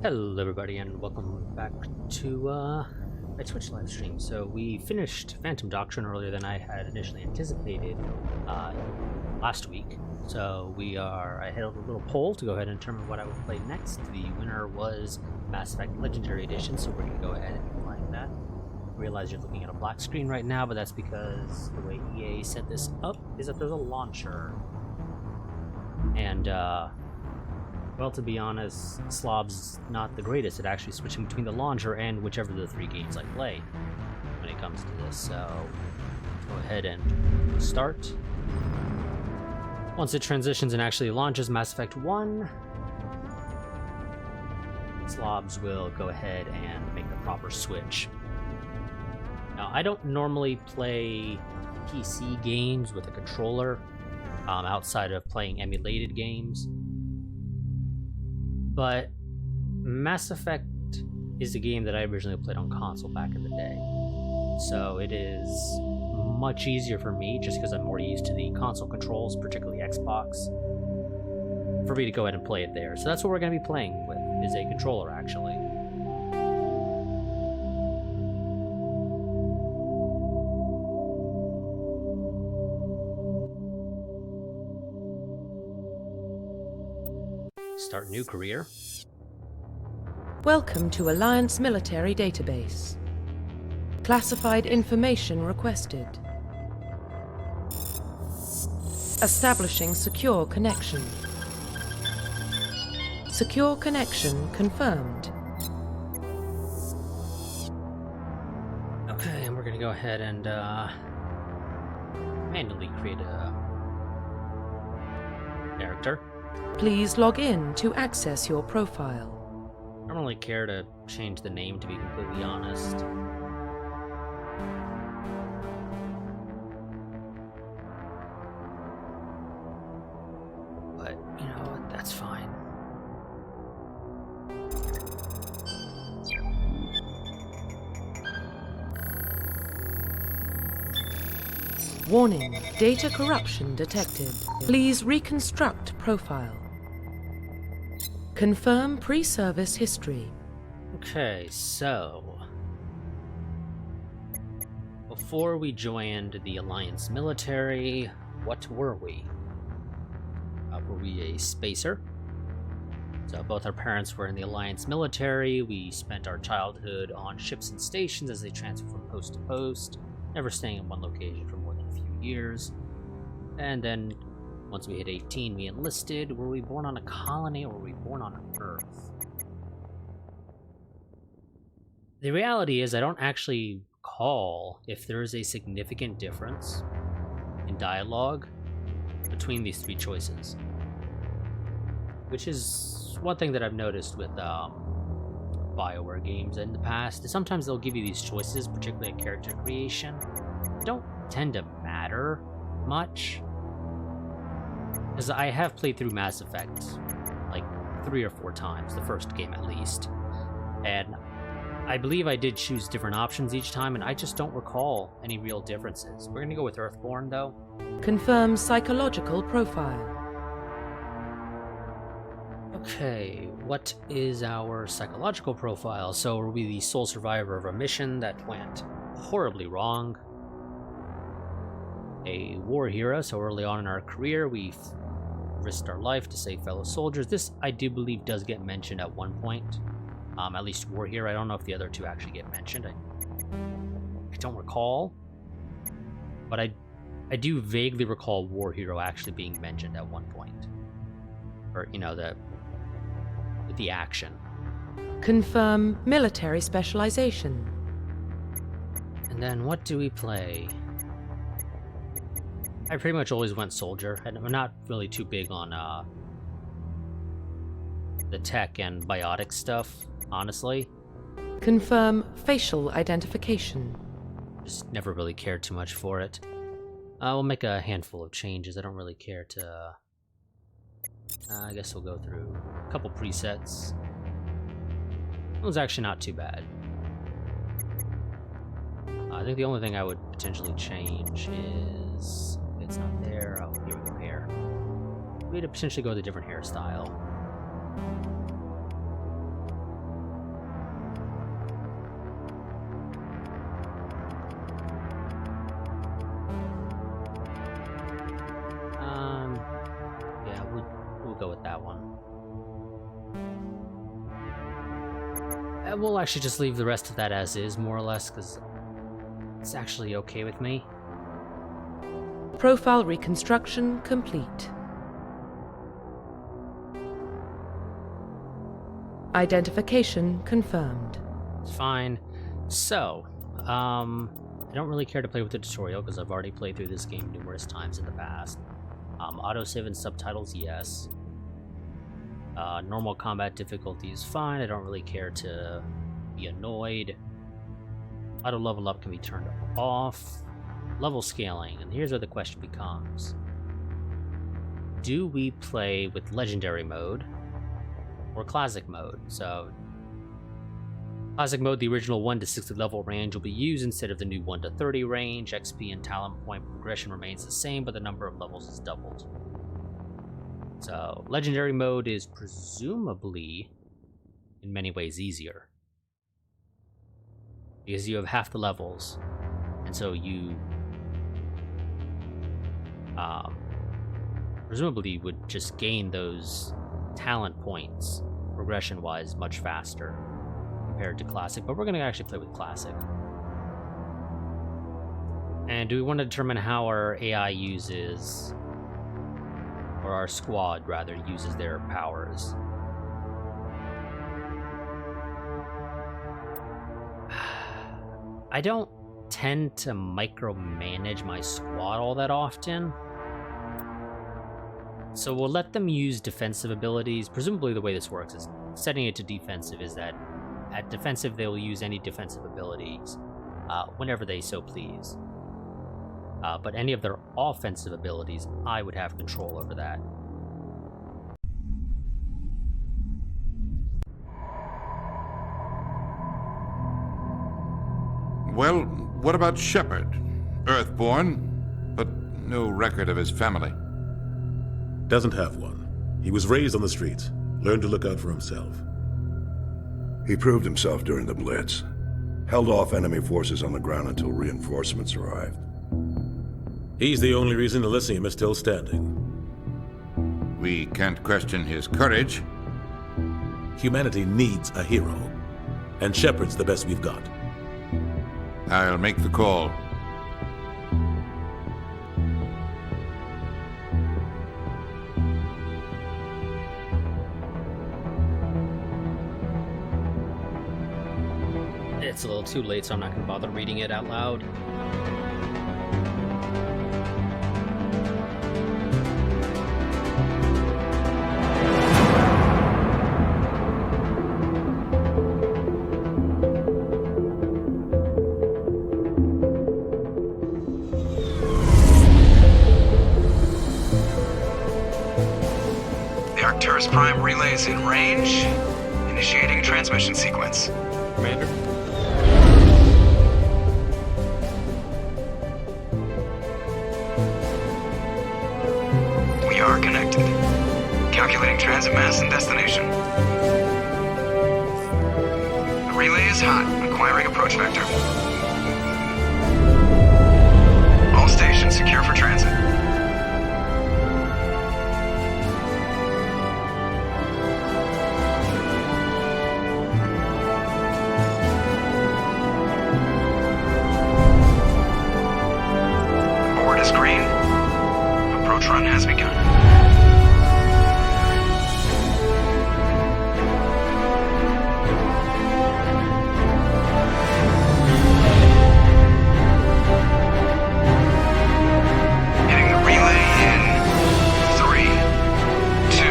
Hello everybody and welcome back to my Twitch live stream. So we finished Phantom Doctrine earlier than I had initially anticipated last week. So I held a little poll to go ahead and determine what I would play next. The winner was Mass Effect Legendary Edition, so we're going to go ahead and be playing that. I realize you're looking at a black screen right now, but that's because the way EA set this up is that there's a launcher. And well, to be honest, Slob's not the greatest at actually switching between the launcher and whichever of the three games I play when it comes to this. So let's go ahead and start. Once it transitions and actually launches Mass Effect 1, Slobs will go ahead and make the proper switch. Now, I don't normally play PC games with a controller outside of playing emulated games. But Mass Effect is a game that I originally played on console back in the day. So it is much easier for me, just because I'm more used to the console controls, particularly Xbox, for me to go ahead and play it there. So that's what we're going to be playing with, is a controller actually. Start new career. Welcome to Alliance Military Database. Classified information requested. Establishing secure connection. Secure connection confirmed. Okay, and we're gonna go ahead and manually create a character. Please log in to access your profile. I don't really care to change the name, to be completely honest. But, you know what, that's fine. Warning, data corruption detected. Please reconstruct profile. Confirm pre-service history. Okay, so before we joined the Alliance military, what were we? Were we a spacer? So both our parents were in the Alliance military. We spent our childhood on ships and stations as they transferred from post to post, never staying in one location for more than a few years. And then once we hit 18, we enlisted. Were we born on a colony or were we born on Earth? The reality is I don't actually recall if there is a significant difference in dialogue between these three choices. Which is one thing that I've noticed with BioWare games in the past. Sometimes they'll give you these choices, particularly in character creation. They don't tend to matter much. Because I have played through Mass Effect like 3 or 4 times, the first game at least. And I believe I did choose different options each time, and I just don't recall any real differences. We're going to go with Earthborn, though. Confirm psychological profile. Okay, what is our psychological profile? So are we the sole survivor of a mission that went horribly wrong? A war hero, so early on in our career, we risked our life to save fellow soldiers. This, I do believe, does get mentioned at one point. At least war hero. I don't know if the other two actually get mentioned. I don't recall. But I do vaguely recall war hero actually being mentioned at one point. Or, you know, the action. Confirm military specialization. And then what do we play? I pretty much always went soldier, and I'm not really too big on the tech and biotic stuff, honestly. Confirm facial identification. Just never really cared too much for it. We'll make a handful of changes. I don't really care to... I guess we'll go through a couple presets. It was actually not too bad. I think the only thing I would potentially change is... It's not there. Oh, here we go, hair. We had to potentially go with a different hairstyle. We'll actually just leave the rest of that as is, more or less, because it's actually okay with me. Profile reconstruction complete. Identification confirmed. It's fine. So, I don't really care to play with the tutorial because I've already played through this game numerous times in the past. Autosave and subtitles, yes. Normal combat difficulty is fine. I don't really care to be annoyed. Auto level up can be turned off. Level scaling, and here's where the question becomes. Do we play with legendary mode or classic mode? So, classic mode, the original 1 to 60 level range will be used instead of the new 1 to 30 range. XP and talent point progression remains the same, but the number of levels is doubled. So, legendary mode is presumably, in many ways, easier. Because you have half the levels, and so you presumably would just gain those talent points progression-wise much faster compared to classic, but we're going to actually play with classic. And do we want to determine how our AI uses, or our squad rather, uses their powers? I don't tend to micromanage my squad all that often, so we'll let them use defensive abilities. Presumably the way this works is setting it to defensive is that at defensive they'll use any defensive abilities whenever they so please. But any of their offensive abilities, I would have control over that. Well, what about Shepard? Earthborn, but no record of his family. Doesn't have one. He was raised on the streets, learned to look out for himself. He proved himself during the Blitz. Held off enemy forces on the ground until reinforcements arrived. He's the only reason Elysium is still standing. We can't question his courage. Humanity needs a hero, and Shepard's the best we've got. I'll make the call. It's a little too late, so I'm not going to bother reading it out loud. The Arcturus Prime relay is in range. Initiating a transmission sequence. Commander? We are connected. Calculating transit mass and destination. The relay is hot. Acquiring approach vector. All stations secure for transit. Board is green. Approach run has begun. Hitting the relay in 3, 2,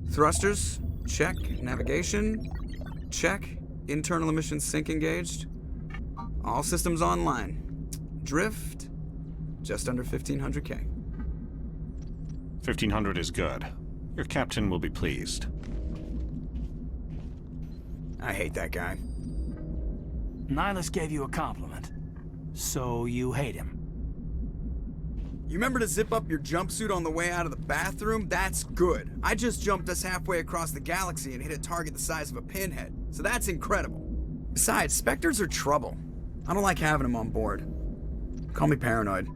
1. Thrusters, check. Navigation, check. Internal emissions sync engaged. All systems online. Drift, just under 1500K. 1500 is good. Your captain will be pleased. I hate that guy. Nihilus gave you a compliment, so you hate him. You remember to zip up your jumpsuit on the way out of the bathroom? That's good. I just jumped us halfway across the galaxy and hit a target the size of a pinhead, so that's incredible. Besides, Spectres are trouble. I don't like having them on board. Call me paranoid.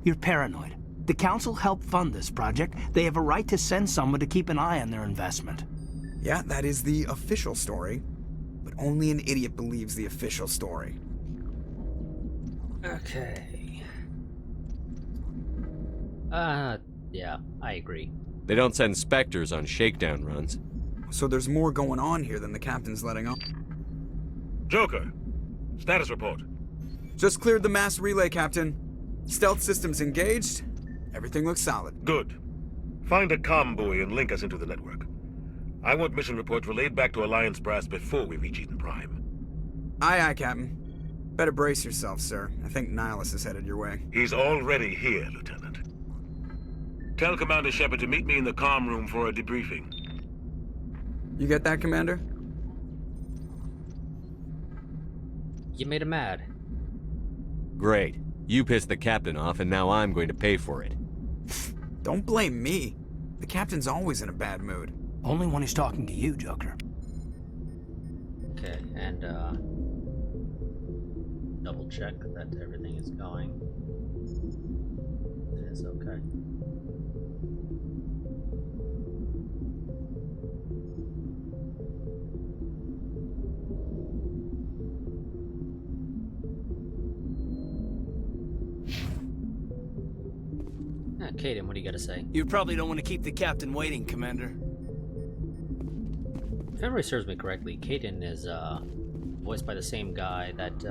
You're paranoid. The Council helped fund this project. They have a right to send someone to keep an eye on their investment. Yeah, that is the official story. But only an idiot believes the official story. Okay. Yeah, I agree. They don't send Spectres on shakedown runs. So there's more going on here than the captain's letting on. Joker, status report. Just cleared the mass relay, Captain. Stealth systems engaged. Everything looks solid. Good. Find a comm buoy and link us into the network. I want mission reports relayed back to Alliance brass before we reach Eden Prime. Aye, aye, Captain. Better brace yourself, sir. I think Nihilus is headed your way. He's already here, Lieutenant. Tell Commander Shepard to meet me in the comm room for a debriefing. You get that, Commander? You made him mad. Great. You pissed the captain off, and now I'm going to pay for it. Don't blame me. The captain's always in a bad mood. Only when he's talking to you, Joker. Okay, and double check that everything is going. It is okay. Kaden, what do you got to say? You probably don't want to keep the captain waiting, Commander. If memory serves me correctly, Kaden is voiced by the same guy that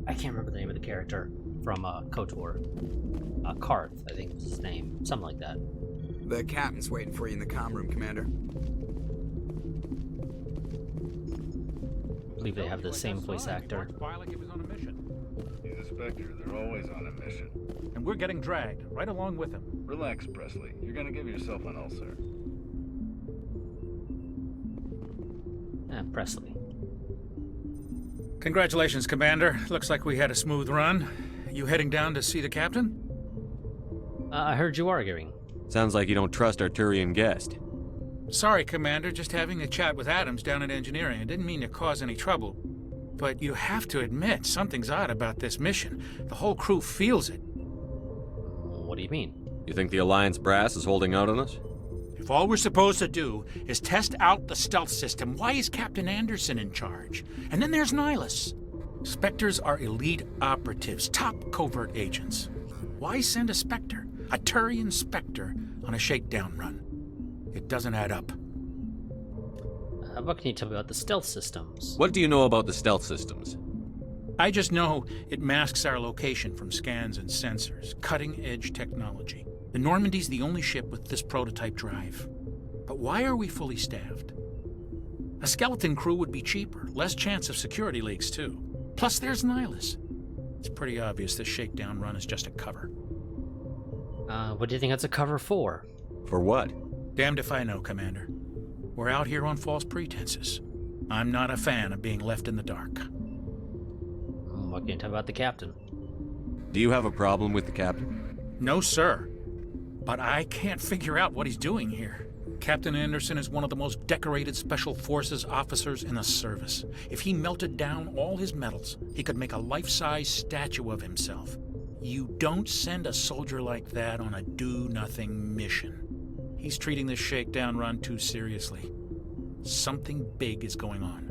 I can't remember the name of the character from KOTOR. Karth, I think was his name, something like that. The captain's waiting for you in the comm room, Commander. I believe they have the same voice actor. He's a Spectre. They're always on a mission. And we're getting dragged, right along with him. Relax, Presley. You're gonna give yourself an ulcer. Presley. Congratulations, Commander. Looks like we had a smooth run. You heading down to see the captain? I heard you arguing. Sounds like you don't trust our Turian guest. Sorry, Commander. Just having a chat with Adams down at engineering. I didn't mean to cause any trouble. But you have to admit, something's odd about this mission. The whole crew feels it. What do you mean? You think the Alliance brass is holding out on us? If all we're supposed to do is test out the stealth system, why is Captain Anderson in charge? And then there's Nihilus. Spectres are elite operatives, top covert agents. Why send a Spectre, a Turian Spectre, on a shakedown run? It doesn't add up. What can you tell me about the stealth systems? What do you know about the stealth systems? I just know it masks our location from scans and sensors. Cutting-edge technology. The Normandy's the only ship with this prototype drive. But why are we fully staffed? A skeleton crew would be cheaper, less chance of security leaks too. Plus there's Nihilus. It's pretty obvious this shakedown run is just a cover. What do you think that's a cover for? For what? Damned if I know, Commander. We're out here on false pretenses. I'm not a fan of being left in the dark. What can you tell me about the captain? Do you have a problem with the captain? No, sir. But I can't figure out what he's doing here. Captain Anderson is one of the most decorated Special Forces officers in the service. If he melted down all his medals, he could make a life-size statue of himself. You don't send a soldier like that on a do-nothing mission. He's treating this shakedown run too seriously. Something big is going on.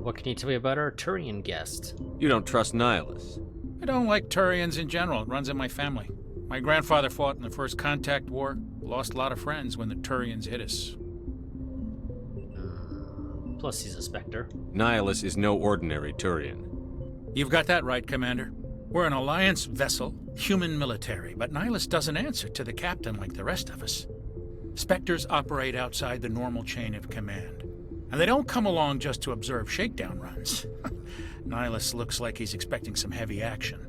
What can you tell me about our Turian guest? You don't trust Nihilus. I don't like Turians in general. It runs in my family. My grandfather fought in the First Contact War. Lost a lot of friends when the Turians hit us. Plus he's a Spectre. Nihilus is no ordinary Turian. You've got that right, Commander. We're an Alliance vessel, human military, but Nihilus doesn't answer to the captain like the rest of us. Spectres operate outside the normal chain of command. And they don't come along just to observe shakedown runs. Nihilus looks like he's expecting some heavy action.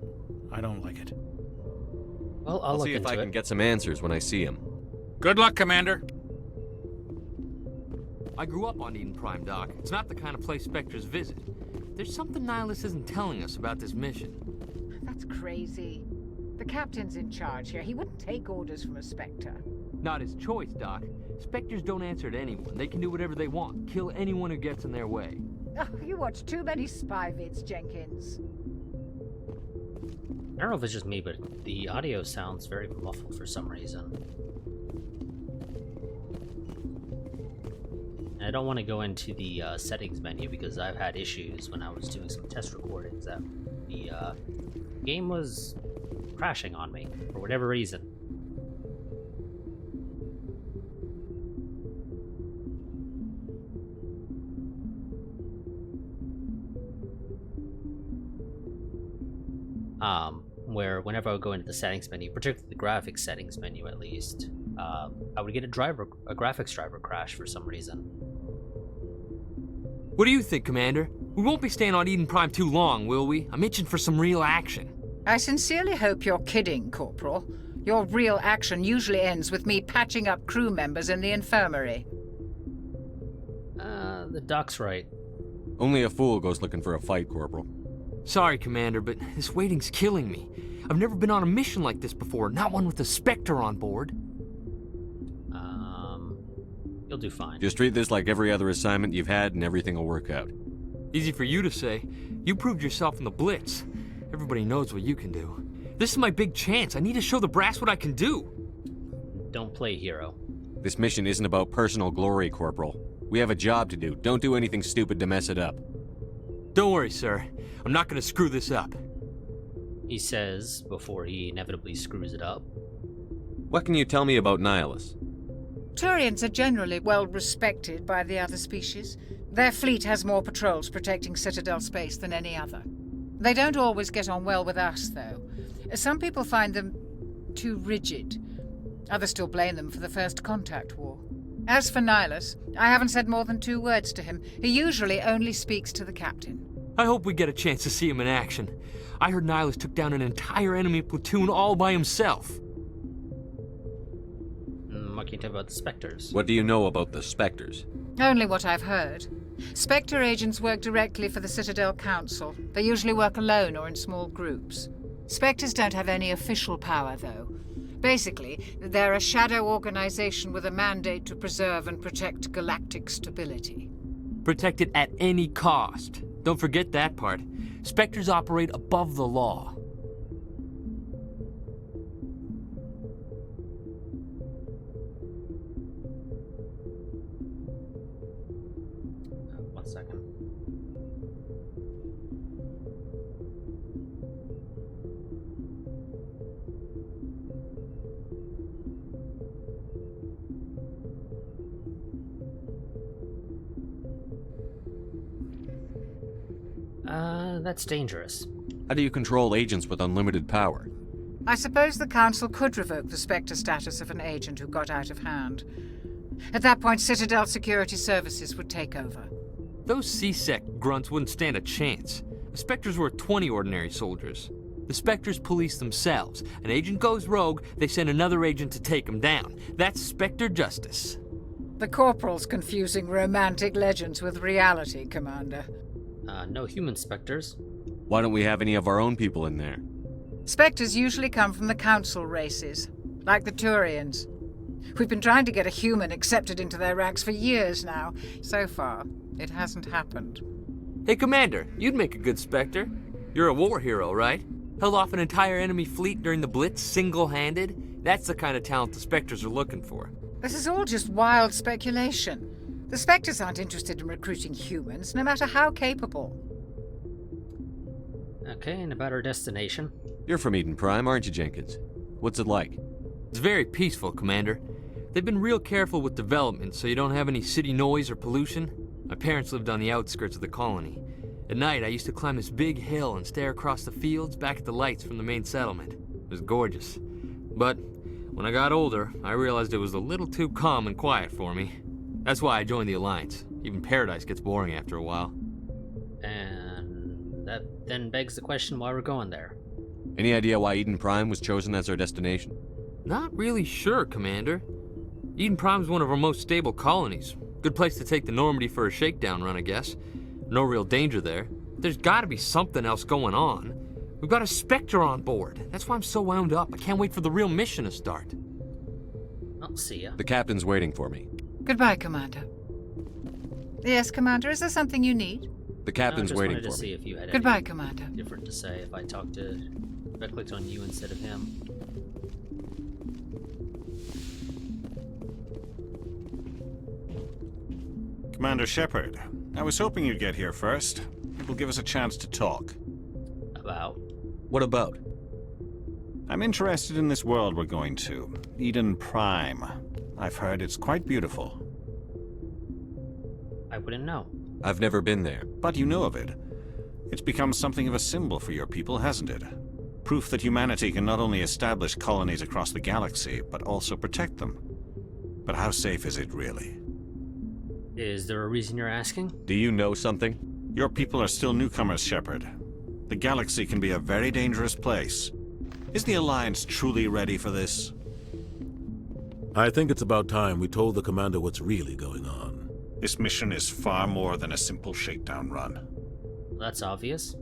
I don't like it. Well, I'll look see if into I can get some answers when I see him. Good luck, Commander. I grew up on Eden Prime, Doc. It's not the kind of place Spectres visit. There's something Nihilus isn't telling us about this mission. That's crazy. The captain's in charge here. He wouldn't take orders from a Spectre. Not his choice, Doc. Spectres don't answer to anyone. They can do whatever they want. Kill anyone who gets in their way. Oh, you watch too many spy vids, Jenkins. I don't know if it's just me, but the audio sounds very muffled for some reason. And I don't want to go into the settings menu because I've had issues when I was doing some test recordings that the game was crashing on me for whatever reason. Where whenever I would go into the settings menu, particularly the graphics settings menu at least, I would get a graphics driver crash for some reason. What do you think, Commander? We won't be staying on Eden Prime too long, will we? I'm itching for some real action. I sincerely hope you're kidding, Corporal. Your real action usually ends with me patching up crew members in the infirmary. The doc's right. Only a fool goes looking for a fight, Corporal. Sorry, Commander, but this waiting's killing me. I've never been on a mission like this before, not one with a Spectre on board. You'll do fine. Just treat this like every other assignment you've had and everything will work out. Easy for you to say. You proved yourself in the Blitz. Everybody knows what you can do. This is my big chance. I need to show the brass what I can do. Don't play hero. This mission isn't about personal glory, Corporal. We have a job to do. Don't do anything stupid to mess it up. Don't worry, sir. I'm not gonna screw this up. He says before he inevitably screws it up. What can you tell me about Nihilus? Turians are generally well respected by the other species. Their fleet has more patrols protecting Citadel space than any other. They don't always get on well with us, though. Some people find them too rigid. Others still blame them for the First Contact War. As for Nihilus, I haven't said more than 2 words to him. He usually only speaks to the captain. I hope we get a chance to see him in action. I heard Nihilus took down an entire enemy platoon all by himself. What can you tell about the Spectres? What do you know about the Spectres? Only what I've heard. Spectre agents work directly for the Citadel Council. They usually work alone or in small groups. Spectres don't have any official power, though. Basically, they're a shadow organization with a mandate to preserve and protect galactic stability. Protect it at any cost. Don't forget that part. Spectres operate above the law. One second. That's dangerous. How do you control agents with unlimited power? I suppose the Council could revoke the Spectre status of an agent who got out of hand. At that point, Citadel Security Services would take over. Those C-Sec grunts wouldn't stand a chance. The Spectres were 20 ordinary soldiers. The Spectres police themselves. An agent goes rogue, they send another agent to take him down. That's Spectre justice. The Corporal's confusing romantic legends with reality, Commander. No human Spectres. Why don't we have any of our own people in there? Spectres usually come from the Council races, like the Turians. We've been trying to get a human accepted into their ranks for years now. So far, it hasn't happened. Hey, Commander, you'd make a good Spectre. You're a war hero, right? Held off an entire enemy fleet during the Blitz single-handed? That's the kind of talent the Spectres are looking for. This is all just wild speculation. The Spectres aren't interested in recruiting humans, no matter how capable. Okay, and about our destination? You're from Eden Prime, aren't you, Jenkins? What's it like? It's very peaceful, Commander. They've been real careful with development, so you don't have any city noise or pollution. My parents lived on the outskirts of the colony. At night, I used to climb this big hill and stare across the fields back at the lights from the main settlement. It was gorgeous. But when I got older, I realized it was a little too calm and quiet for me. That's why I joined the Alliance. Even Paradise gets boring after a while. And that then begs the question why we're going there. Any idea why Eden Prime was chosen as our destination? Not really sure, Commander. Eden Prime's one of our most stable colonies. Good place to take the Normandy for a shakedown run, I guess. No real danger there. There's gotta be something else going on. We've got a Spectre on board. That's why I'm so wound up. I can't wait for the real mission to start. I'll see ya. The captain's waiting for me. Goodbye, Commander. Yes, Commander, is there something you need? The captain's waiting for me. I just wanted to see if you had Goodbye, anything Commander. different to say if I talked to if I clicked on you instead of him? Commander Shepard, I was hoping you'd get here first. It will give us a chance to talk. About? What about? I'm interested in this world we're going to, Eden Prime. I've heard it's quite beautiful. I wouldn't know. I've never been there. But you know of it. It's become something of a symbol for your people, hasn't it? Proof that humanity can not only establish colonies across the galaxy, but also protect them. But how safe is it, really? Is there a reason you're asking? Do you know something? Your people are still newcomers, Shepard. The galaxy can be a very dangerous place. Is the Alliance truly ready for this? I think it's about time we told the Commander what's really going on. This mission is far more than a simple shakedown run. That's obvious.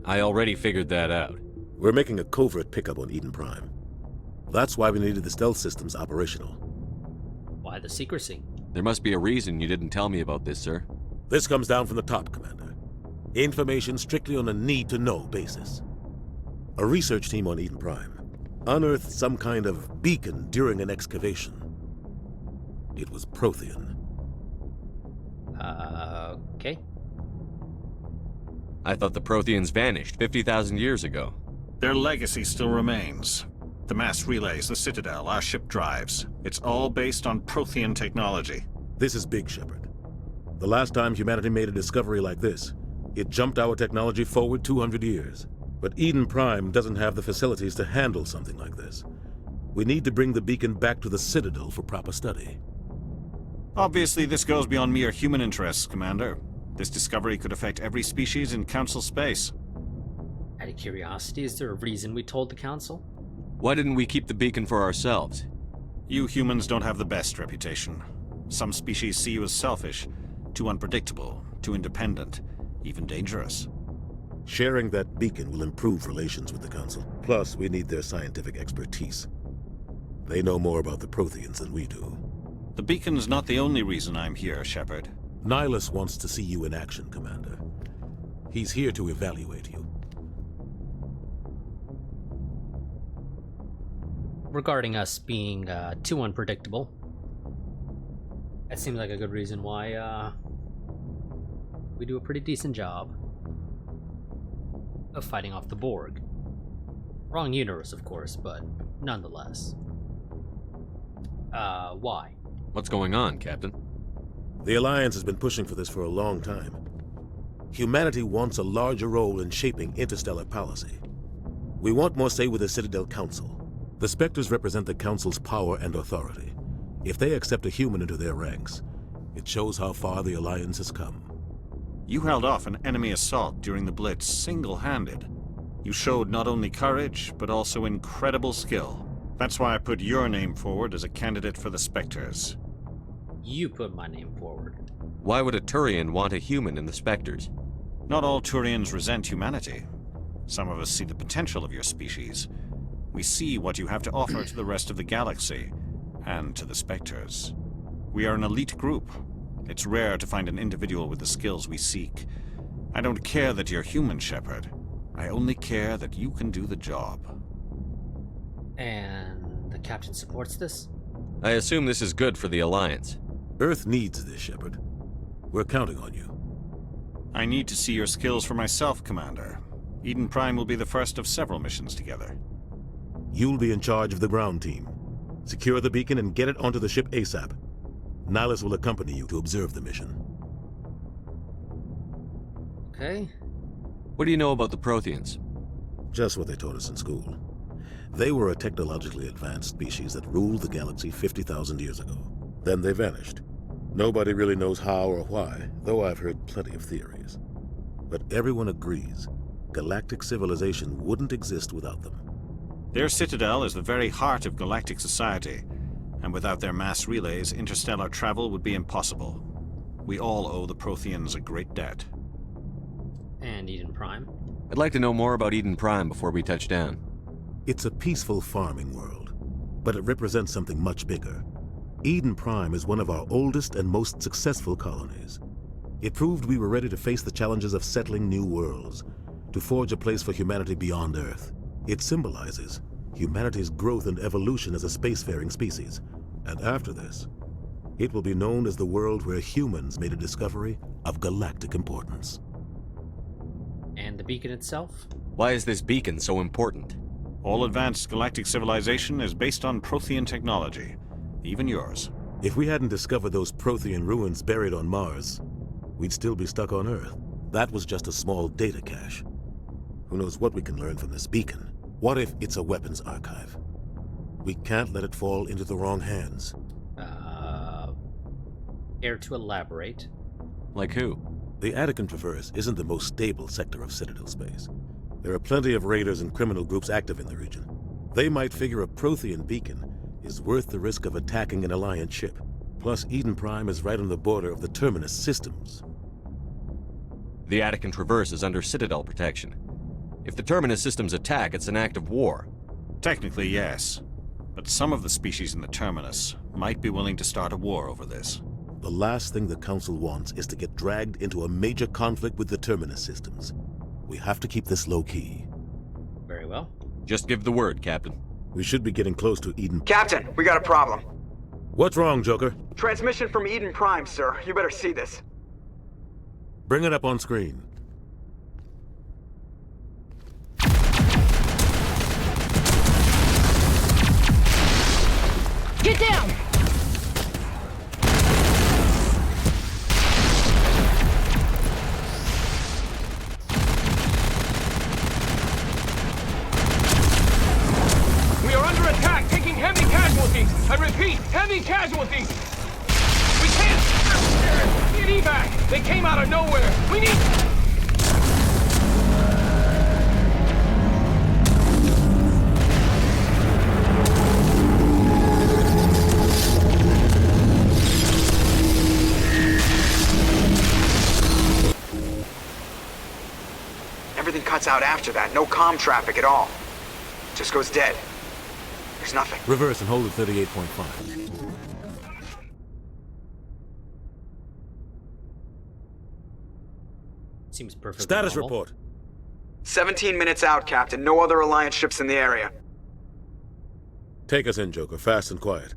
I already figured that out. We're making a covert pickup on Eden Prime. That's why we needed the stealth systems operational. Why the secrecy? There must be a reason you didn't tell me about this, sir. This comes down from the top, Commander. Information strictly on a need-to-know basis. A research team on Eden Prime unearthed some kind of beacon during an excavation. It was Prothean. Okay. I thought the Protheans vanished 50,000 years ago. Their legacy still remains. The mass relays, the Citadel, our ship drives. It's all based on Prothean technology. This is big, Shepard. The last time humanity made a discovery like this, it jumped our technology forward 200 years. But Eden Prime doesn't have the facilities to handle something like this. We need to bring the beacon back to the Citadel for proper study. Obviously, this goes beyond mere human interests, Commander. This discovery could affect every species in Council space. Out of curiosity, is there a reason we told the Council? Why didn't we keep the beacon for ourselves? You humans don't have the best reputation. Some species see you as selfish, too unpredictable, too independent, even dangerous. Sharing that beacon will improve relations with the Council. Plus, we need their scientific expertise. They know more about the Protheans than we do. The beacon's not the only reason I'm here, Shepard. Nihilus wants to see you in action, Commander. He's here to evaluate you. Regarding us being too unpredictable, that seems like a good reason why we do a pretty decent job of fighting off the Borg. Wrong universe, of course, but nonetheless. Why? What's going on, Captain? The Alliance has been pushing for this for a long time. Humanity wants a larger role in shaping interstellar policy. We want more say with the Citadel Council. The Spectres represent the Council's power and authority. If they accept a human into their ranks, it shows how far the Alliance has come. You held off an enemy assault during the Blitz single-handed. You showed not only courage, but also incredible skill. That's why I put your name forward as a candidate for the Spectres. You put my name forward. Why would a Turian want a human in the Spectres? Not all Turians resent humanity. Some of us see the potential of your species. We see what you have to offer to the rest of the galaxy, and to the Spectres. We are an elite group. It's rare to find an individual with the skills we seek. I don't care that you're human, Shepard. I only care that you can do the job. And the Captain supports this? I assume this is good for the Alliance. Earth needs this, Shepard. We're counting on you. I need to see your skills for myself, Commander. Eden Prime will be the first of several missions together. You'll be in charge of the ground team. Secure the beacon and get it onto the ship ASAP. Nihilus will accompany you to observe the mission. Okay. What do you know about the Protheans? Just what they taught us in school. They were a technologically advanced species that ruled the galaxy 50,000 years ago. Then they vanished. Nobody really knows how or why, though I've heard plenty of theories. But everyone agrees, galactic civilization wouldn't exist without them. Their Citadel is the very heart of galactic society, and without their mass relays, interstellar travel would be impossible. We all owe the Protheans a great debt. And Eden Prime? I'd like to know more about Eden Prime before we touch down. It's a peaceful farming world, but it represents something much bigger. Eden Prime is one of our oldest and most successful colonies. It proved we were ready to face the challenges of settling new worlds, to forge a place for humanity beyond Earth. It symbolizes humanity's growth and evolution as a spacefaring species. And after this, it will be known as the world where humans made a discovery of galactic importance. And the beacon itself? Why is this beacon so important? All advanced galactic civilization is based on Prothean technology, even yours. If we hadn't discovered those Prothean ruins buried on Mars, we'd still be stuck on Earth. That was just a small data cache. Who knows what we can learn from this beacon? What if it's a weapons archive? We can't let it fall into the wrong hands. Care to elaborate? Like who? The Attican Traverse isn't the most stable sector of Citadel space. There are plenty of raiders and criminal groups active in the region. They might figure a Prothean beacon is worth the risk of attacking an Alliance ship. Plus, Eden Prime is right on the border of the Terminus systems. The Attican Traverse is under Citadel protection. If the Terminus systems attack, it's an act of war. Technically, yes. But some of the species in the Terminus might be willing to start a war over this. The last thing the Council wants is to get dragged into a major conflict with the Terminus systems. We have to keep this low-key. Very well. Just give the word, Captain. We should be getting close to Eden. Captain, we got a problem. What's wrong, Joker? Transmission from Eden Prime, sir. You better see this. Bring it up on screen. Get down! We are under attack, taking heavy casualties. I repeat, heavy casualties. We can't get evac. They came out of nowhere. We need... Everything cuts out after that. No comm traffic at all. Just goes dead. There's nothing. Reverse and hold at 38.5. Seems perfect. Status report. 17 minutes out, Captain. No other Alliance ships in the area. Take us in, Joker, fast and quiet.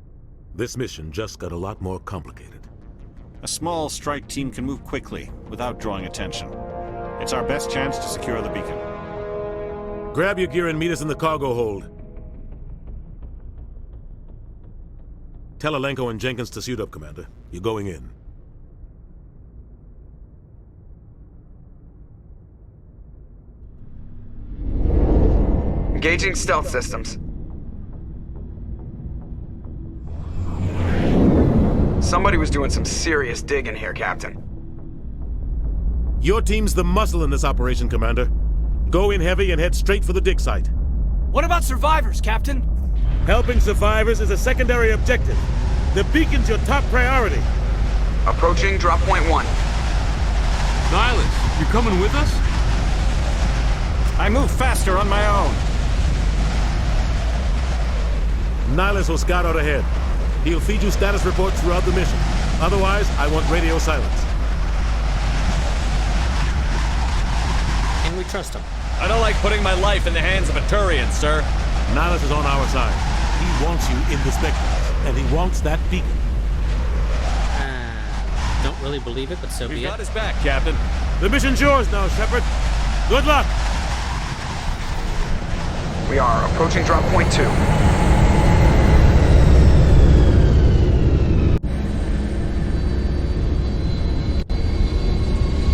This mission just got a lot more complicated. A small strike team can move quickly, without drawing attention. It's our best chance to secure the beacon. Grab your gear and meet us in the cargo hold. Tell Alenko and Jenkins to suit up, Commander. You're going in. Engaging stealth systems. Somebody was doing some serious digging here, Captain. Your team's the muscle in this operation, Commander. Go in heavy and head straight for the dig site. What about survivors, Captain? Helping survivors is a secondary objective. The beacon's your top priority. Approaching drop point 1. Nihilus, you coming with us? I move faster on my own. Nihilus will scout out ahead. He'll feed you status reports throughout the mission. Otherwise, I want radio silence. Can we trust him? I don't like putting my life in the hands of a Turian, sir. Nihilus is on our side. He wants you in the Spectre, and he wants that beacon. Don't really believe it, but so be it. We've got his back, Captain. The mission's yours now, Shepard. Good luck! We are approaching drop point 2.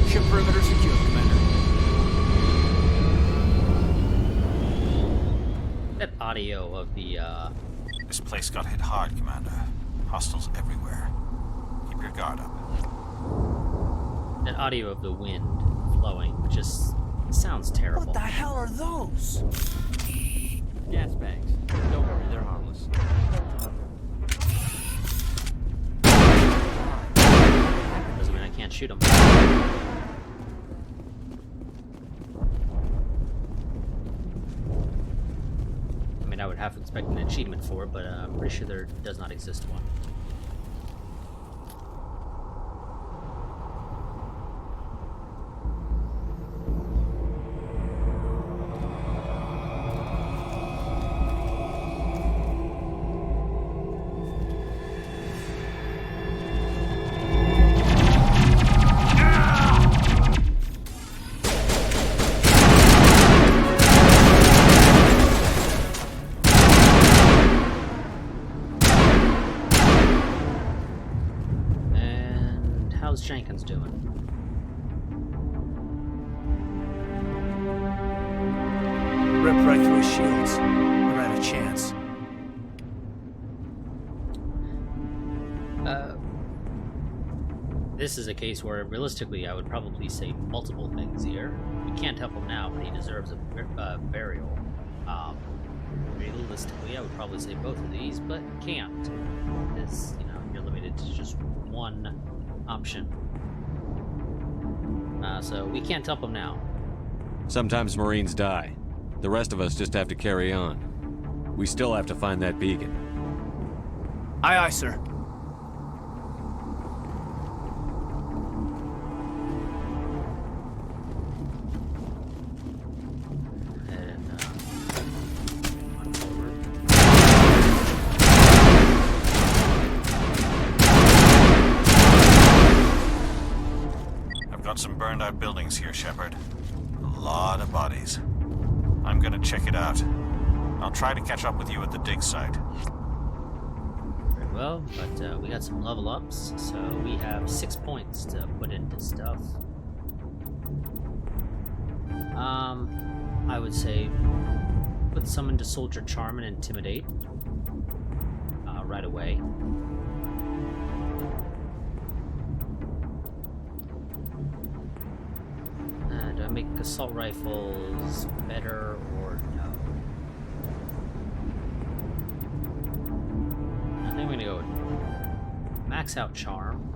Ship perimeter secure, Commander. That audio of the, This place got hit hard, Commander. Hostiles everywhere. Keep your guard up. that audio of the wind flowing just sounds terrible. What the hell are those? Gas bags. Don't worry, they're harmless. Doesn't mean I can't shoot them. I mean, I would have to expect an achievement for it, but I'm pretty sure there does not exist one. What's Jenkins doing? Ripped right through his shields. Never had a chance. This is a case where, realistically, I would probably say multiple things here. We can't help him now, but he deserves a burial. Realistically, I would probably say both of these, but can't. Because, you know, you're limited to just one option. So we can't help him now. Sometimes Marines die. The rest of us just have to carry on. We still have to find that beacon. Aye, aye, sir. Some burned out buildings here, Shepard. A lot of bodies. I'm gonna check it out. I'll try to catch up with you at the dig site. Very well, but we got some level ups, so we have 6 points to put into stuff. I would say put some into Soldier Charm and Intimidate right away. Do I make assault rifles better or no? I think I'm gonna go with max out Charm.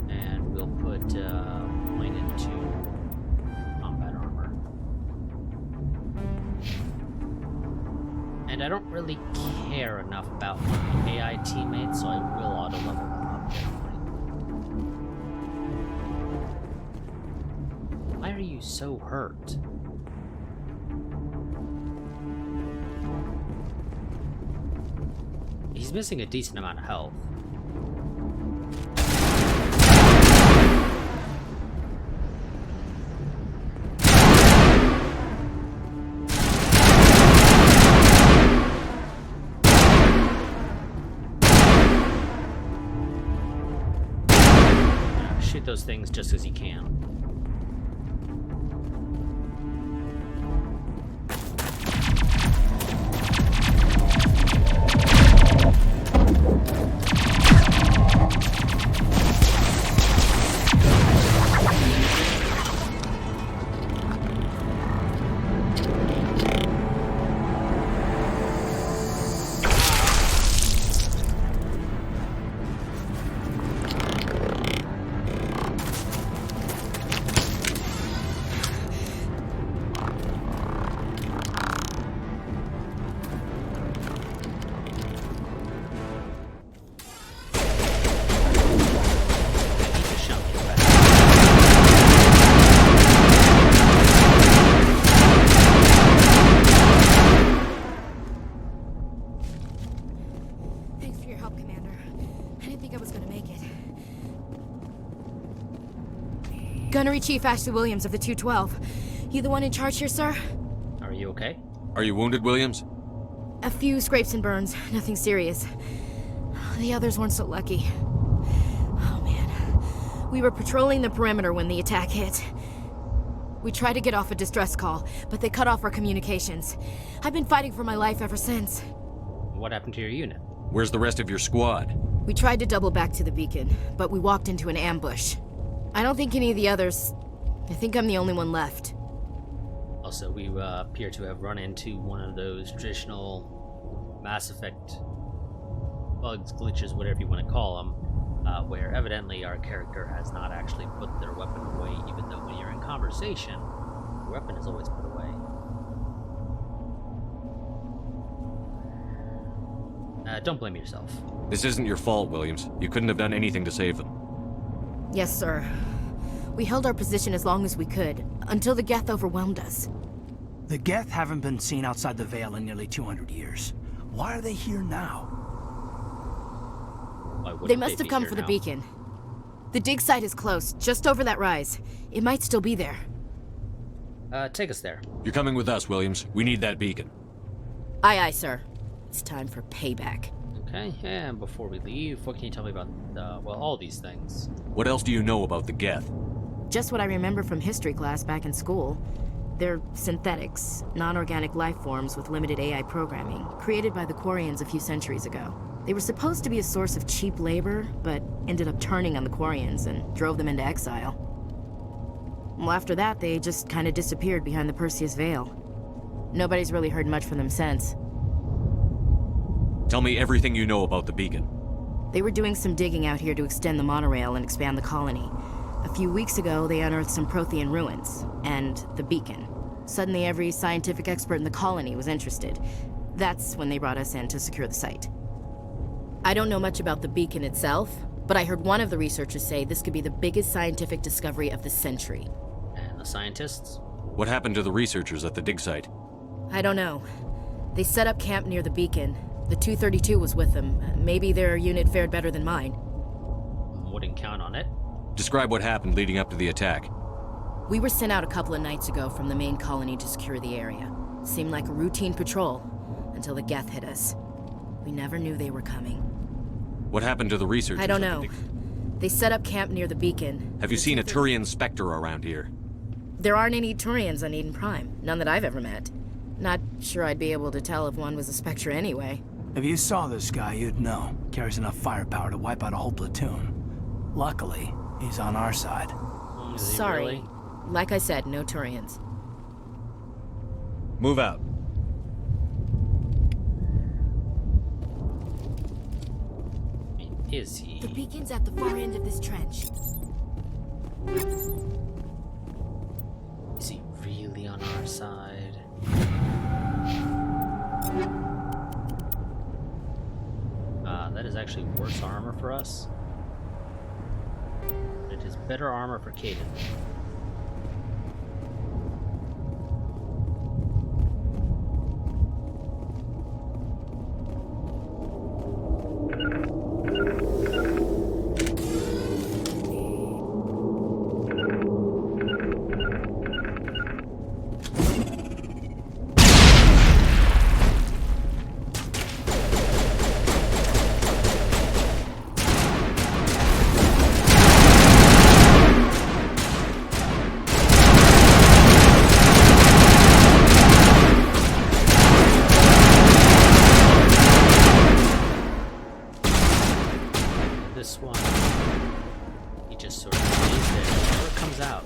And we'll put point into combat armor. And I don't really care enough about my AI teammates, so I will auto-level them up, definitely. Why are you so hurt? He's missing a decent amount of health. Shoot those things just as you can. Gunnery Chief Ashley Williams of the 212. You the one in charge here, sir? Are you okay? Are you wounded, Williams? A few scrapes and burns, nothing serious. The others weren't so lucky. Oh man. We were patrolling the perimeter when the attack hit. We tried to get off a distress call, but they cut off our communications. I've been fighting for my life ever since. What happened to your unit? Where's the rest of your squad? We tried to double back to the beacon, but we walked into an ambush. I don't think any of the others... I think I'm the only one left. Also, we appear to have run into one of those traditional Mass Effect bugs, glitches, whatever you want to call them, where evidently our character has not actually put their weapon away, even though when you're in conversation, your weapon is always put away. Don't blame yourself. This isn't your fault, Williams. You couldn't have done anything to save them. Yes, sir. We held our position as long as we could, until the Geth overwhelmed us. The Geth haven't been seen outside the Veil in nearly 200 years. Why are they here now? They must have come for the beacon. The dig site is close, just over that rise. It might still be there. Take us there. You're coming with us, Williams. We need that beacon. Aye, aye, sir. It's time for payback. Okay, and before we leave, what can you tell me about, well, all these things? What else do you know about the Geth? Just what I remember from history class back in school. They're synthetics, non-organic life forms with limited AI programming, created by the Quarians a few centuries ago. They were supposed to be a source of cheap labor, but ended up turning on the Quarians and drove them into exile. Well, after that, they just kind of disappeared behind the Perseus Veil. Nobody's really heard much from them since. Tell me everything you know about the beacon. They were doing some digging out here to extend the monorail and expand the colony. A few weeks ago, they unearthed some Prothean ruins, and the beacon. Suddenly, every scientific expert in the colony was interested. That's when they brought us in to secure the site. I don't know much about the beacon itself, but I heard one of the researchers say this could be the biggest scientific discovery of the century. And the scientists? What happened to the researchers at the dig site? I don't know. They set up camp near the beacon. The 232 was with them. Maybe their unit fared better than mine. Wouldn't count on it. Describe what happened leading up to the attack. We were sent out a couple of nights ago from the main colony to secure the area. Seemed like a routine patrol, until the Geth hit us. We never knew they were coming. What happened to the researchers? I don't know. They set up camp near the beacon. Have you seen a Turian Spectre around here? There aren't any Turians on Eden Prime. None that I've ever met. Not sure I'd be able to tell if one was a Spectre anyway. If you saw this guy, you'd know. Carries enough firepower to wipe out a whole platoon. Luckily, he's on our side. Sorry. Really? Like I said, no Turians. Move out. Is he? The beacon's at the far end of this trench. Is he really on our side? That is actually worse armor for us. It is better armor for Caden. This one, he just sort of stays there, never comes out.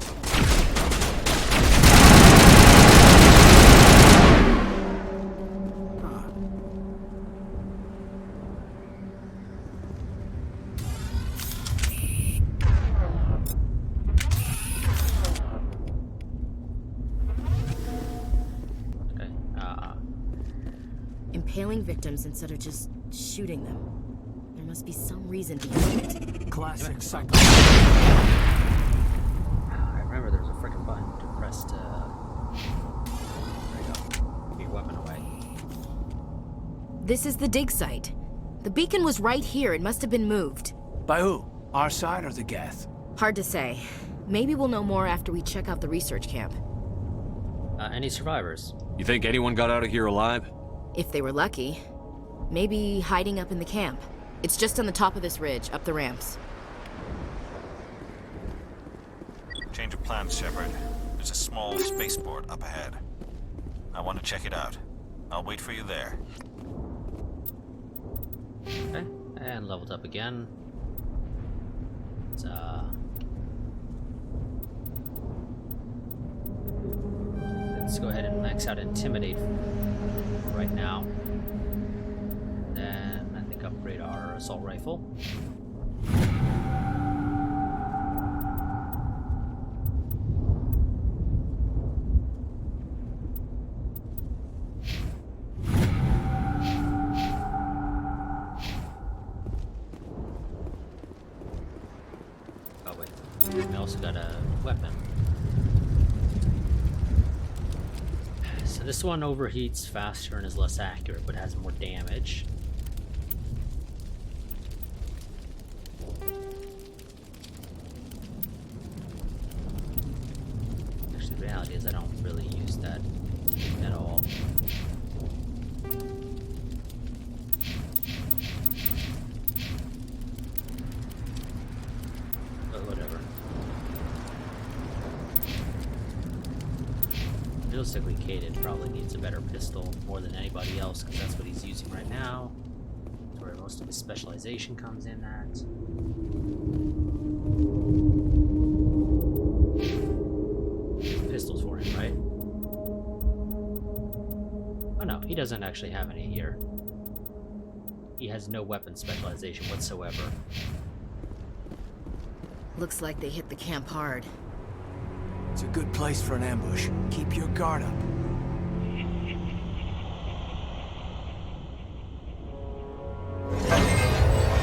Okay, Impaling victims instead of just shooting them. There must be some reason behind it. Classic cycle. I remember there was a freaking button to press to... There you go. Put your weapon away. This is the dig site. The beacon was right here. It must have been moved. By who? Our side or the Geth? Hard to say. Maybe we'll know more after we check out the research camp. Any survivors? You think anyone got out of here alive? If they were lucky. Maybe hiding up in the camp. It's just on the top of this ridge, up the ramps. Change of plans, Shepard. There's a small spaceport up ahead. I want to check it out. I'll wait for you there. Okay, and leveled up again. Let's go ahead and max out Intimidate right now. Then I think upgrade our assault rifle. Oh wait, we also got a weapon. So this one overheats faster and is less accurate, but has more damage. Actually, yeah, reality is I don't really use that at all. But whatever. Realistically, Caden probably needs a better pistol more than anybody else, because that's what he's using right now. That's where most of his specialization comes in at. Pistols for him, right? Oh no, he doesn't actually have any here. He has no weapon specialization whatsoever. Looks like they hit the camp hard. It's a good place for an ambush. Keep your guard up.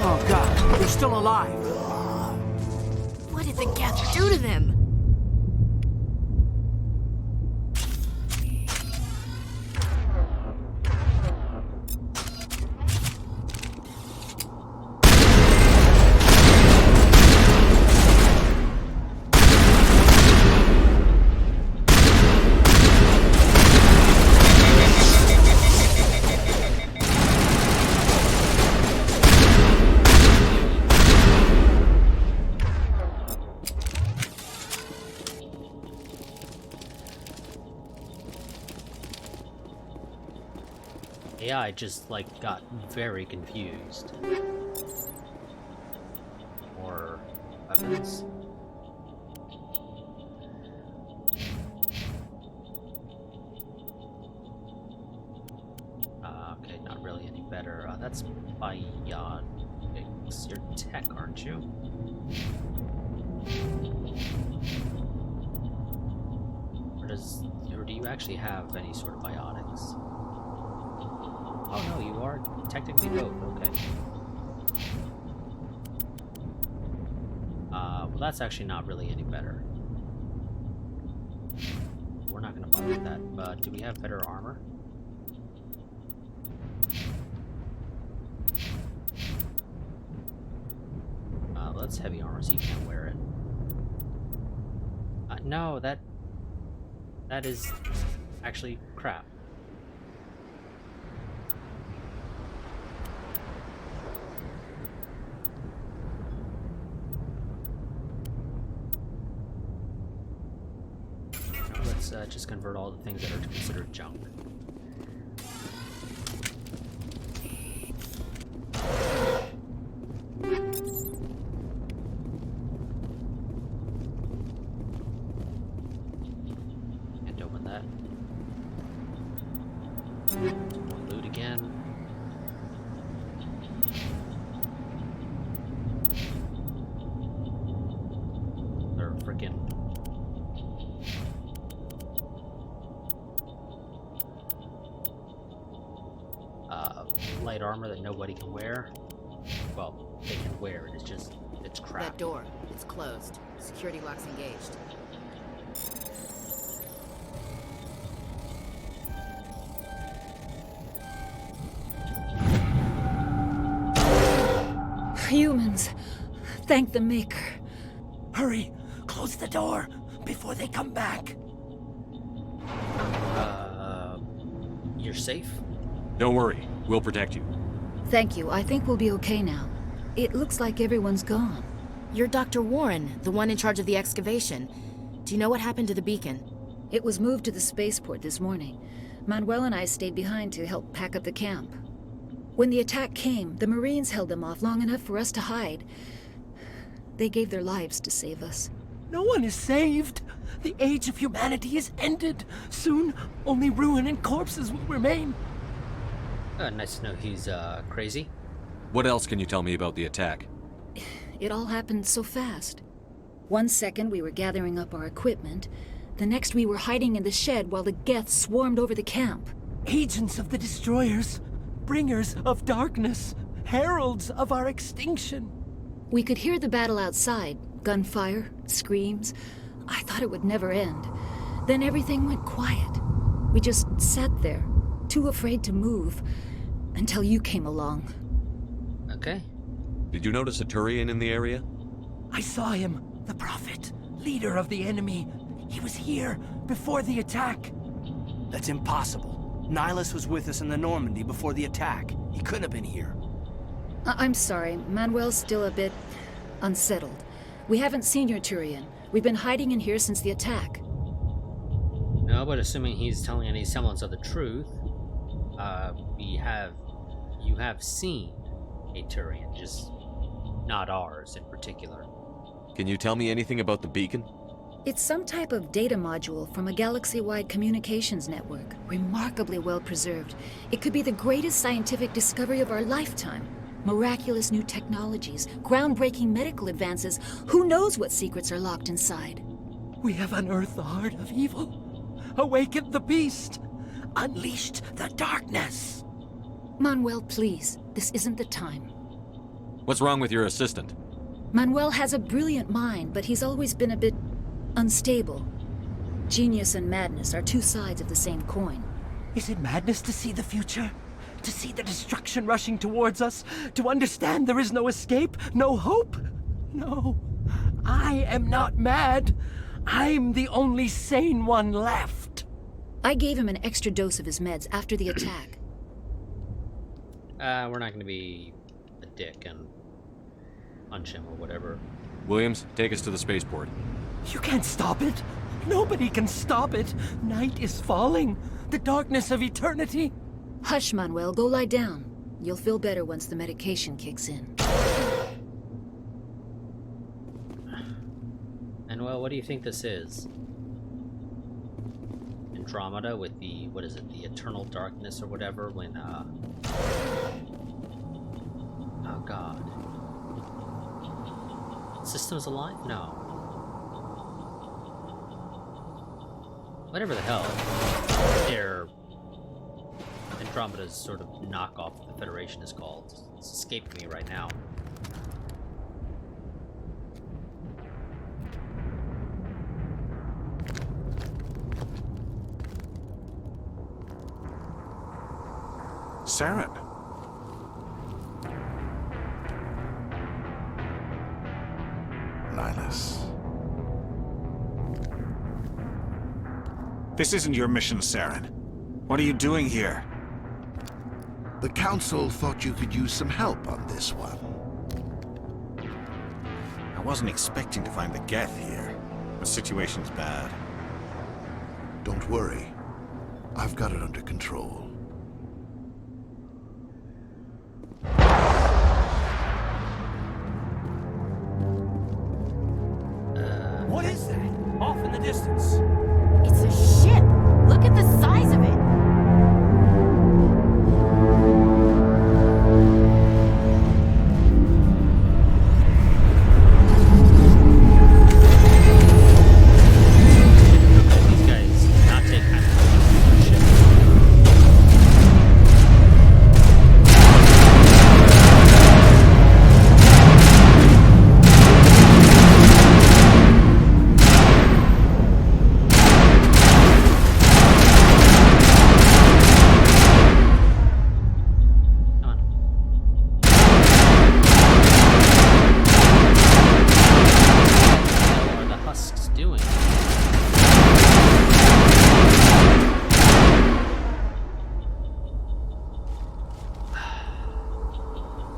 Oh god, they're still alive! What did the Geth do to them? AI just, like, got very confused. More weapons. Okay, not really any better. That's Bionics. You're tech, aren't you? Or do you actually have any sort of bionics? Oh no, you are technically both, okay. Well, that's actually not really any better. We're not gonna bother with that, but do we have better armor? That's heavy armor, so you can't wear it. No, that is actually crap. Let's just convert all the things that are considered junk. Can't open that. Loot again. They're freaking light armor that nobody can wear. Well, they can wear it, it's crap. That door, it's closed. Security lock's engaged. Humans, thank the Maker. Hurry, close the door before they come back. You're safe? Don't worry, we'll protect you. Thank you. I think we'll be okay now. It looks like everyone's gone. You're Dr. Warren, the one in charge of the excavation. Do you know what happened to the beacon? It was moved to the spaceport this morning. Manuel and I stayed behind to help pack up the camp. When the attack came, the Marines held them off long enough for us to hide. They gave their lives to save us. No one is saved. The age of humanity is ended. Soon, only ruin and corpses will remain. Nice to know he's crazy. What else can you tell me about the attack? It all happened so fast. 1 second we were gathering up our equipment. The next we were hiding in the shed while the Geth swarmed over the camp. Agents of the destroyers, bringers of darkness, heralds of our extinction. We could hear the battle outside. Gunfire, screams. I thought it would never end. Then everything went quiet. We just sat there, too afraid to move, until you came along. Okay. Did you notice a Turian in the area? I saw him, the Prophet, leader of the enemy. He was here before the attack. That's impossible. Nihilus was with us in the Normandy before the attack. He couldn't have been here. I'm sorry. Manuel's still a bit unsettled. We haven't seen your Turian. We've been hiding in here since the attack. No, but assuming he's telling any semblance of the truth, you have seen a Turian, just not ours in particular. Can you tell me anything about the beacon? It's some type of data module from a galaxy-wide communications network, remarkably well preserved. It could be the greatest scientific discovery of our lifetime. Miraculous new technologies, groundbreaking medical advances. Who knows what secrets are locked inside? We have unearthed the heart of evil, awakened the beast, unleashed the darkness. Manuel, please, this isn't the time. What's wrong with your assistant? Manuel has a brilliant mind, but he's always been a bit unstable. Genius and madness are two sides of the same coin. Is it madness to see the future? To see the destruction rushing towards us? To understand there is no escape? No hope? No. I am not mad. I'm the only sane one left. I gave him an extra dose of his meds after the attack. We're not going to be a dick and punch him or whatever. Williams, take us to the spaceport. You can't stop it. Nobody can stop it. Night is falling. The darkness of eternity. Hush, Manuel. Go lie down. You'll feel better once the medication kicks in. Manuel, what do you think this is? Andromeda with the, what is it, the eternal darkness or whatever when, oh god. Systems alive? No. Whatever the hell. They're Andromeda's sort of knockoff of the Federation is called. It's escaping me right now. Saren. Nihilus. This isn't your mission, Saren. What are you doing here? The Council thought you could use some help on this one. I wasn't expecting to find the Geth here. The situation's bad. Don't worry. I've got it under control. What is that? Off in the distance. It's a ship! Look at the size of it! These guys not take kind of shit.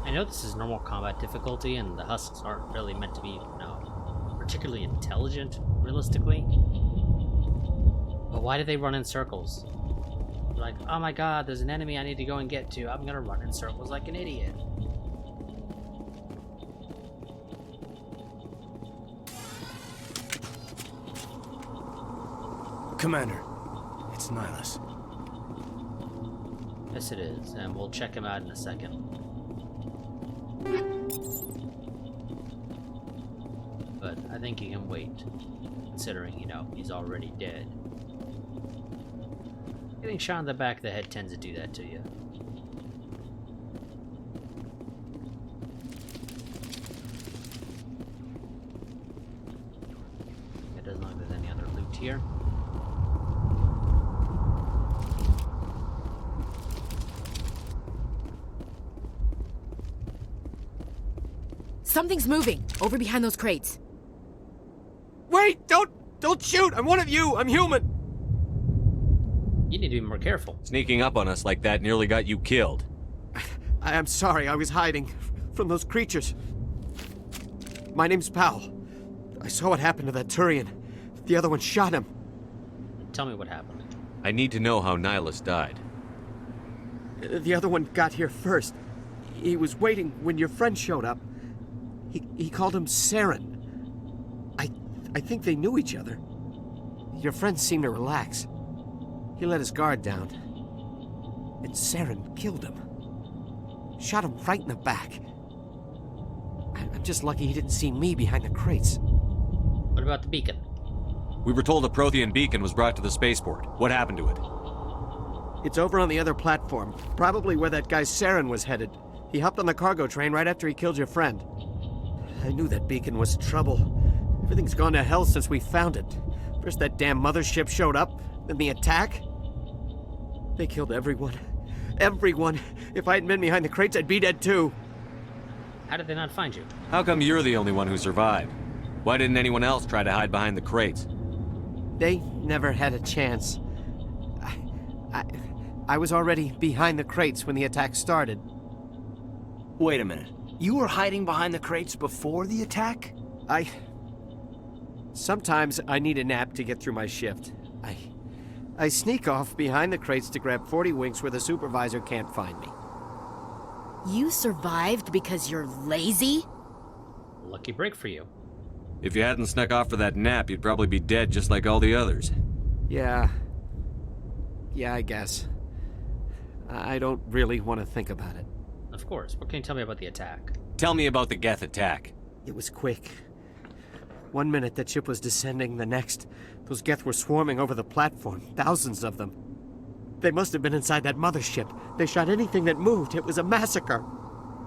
I know this is normal combat difficulty, and the husks aren't really meant to be, you know, particularly intelligent, realistically. But why do they run in circles? They're like, oh my god, there's an enemy I need to go and get to. I'm gonna run in circles like an idiot. Commander, it's Nihilus. Yes, it is, and we'll check him out in a second. But I think he can wait, considering, you know, he's already dead. Getting shot in the back of the head tends to do that to you. It doesn't look like there's any other loot here. Something's moving over behind those crates. Wait! Don't Don't shoot! I'm one of you! I'm human! You need to be more careful. Sneaking up on us like that nearly got you killed. I am sorry, I was hiding from those creatures. My name's Powell. I saw what happened to that Turian. The other one shot him. Tell me what happened. I need to know how Nihilus died. The other one got here first. He was waiting when your friend showed up. He called him Saren. I think they knew each other. Your friend seemed to relax. He let his guard down. And Saren killed him. Shot him right in the back. I'm just lucky he didn't see me behind the crates. What about the beacon? We were told a Prothean beacon was brought to the spaceport. What happened to it? It's over on the other platform. Probably where that guy Saren was headed. He hopped on the cargo train right after he killed your friend. I knew that beacon was trouble. Everything's gone to hell since we found it. First that damn mothership showed up, then the attack. They killed everyone. Everyone. If I hadn't been behind the crates, I'd be dead too. How did they not find you? How come you're the only one who survived? Why didn't anyone else try to hide behind the crates? They never had a chance. I was already behind the crates when the attack started. Wait a minute. You were hiding behind the crates before the attack? Sometimes I need a nap to get through my shift. I sneak off behind the crates to grab 40 winks where the supervisor can't find me. You survived because you're lazy? Lucky break for you. If you hadn't snuck off for that nap, you'd probably be dead just like all the others. Yeah, I guess. I don't really want to think about it. Of course. What can you tell me about the attack? Tell me about the Geth attack. It was quick. 1 minute that ship was descending, the next, those Geth were swarming over the platform, thousands of them. They must have been inside that mothership. They shot anything that moved. It was a massacre.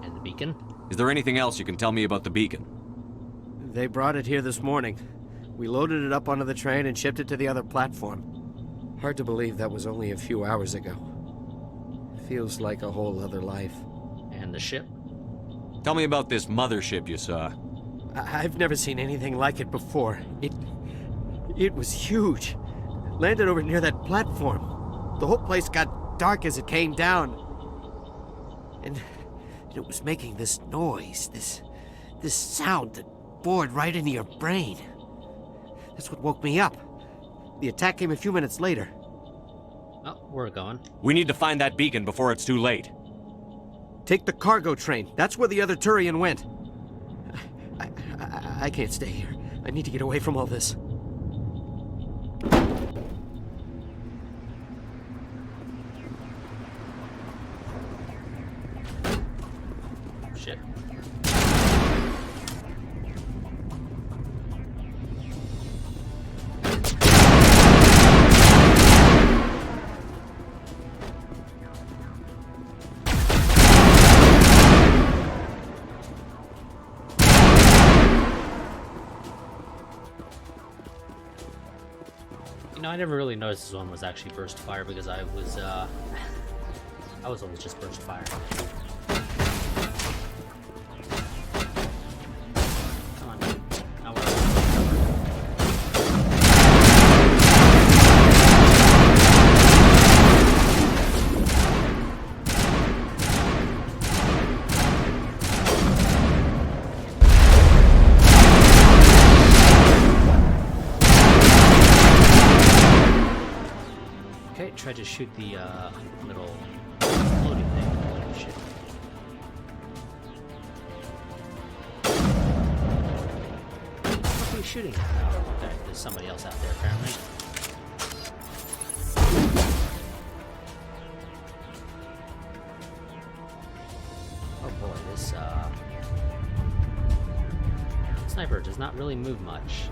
And the beacon? Is there anything else you can tell me about the beacon? They brought it here this morning. We loaded it up onto the train and shipped it to the other platform. Hard to believe that was only a few hours ago. Feels like a whole other life. And the ship? Tell me about this mothership you saw. I've never seen anything like it before. It was huge. Landed over near that platform. The whole place got dark as it came down. And it was making this noise, this sound that bored right into your brain. That's what woke me up. The attack came a few minutes later. Oh, we're going. We need to find that beacon before it's too late. Take the cargo train. That's where the other Turian went. I can't stay here. I need to get away from all this. Shit. You know, I never really noticed this one was actually burst fire because I was always just burst fire. Come on. Now we're tried to shoot the little floating thing. Oh, shit. What are you shooting at? Oh, okay. There's somebody else out there apparently. Oh boy, this sniper does not really move much.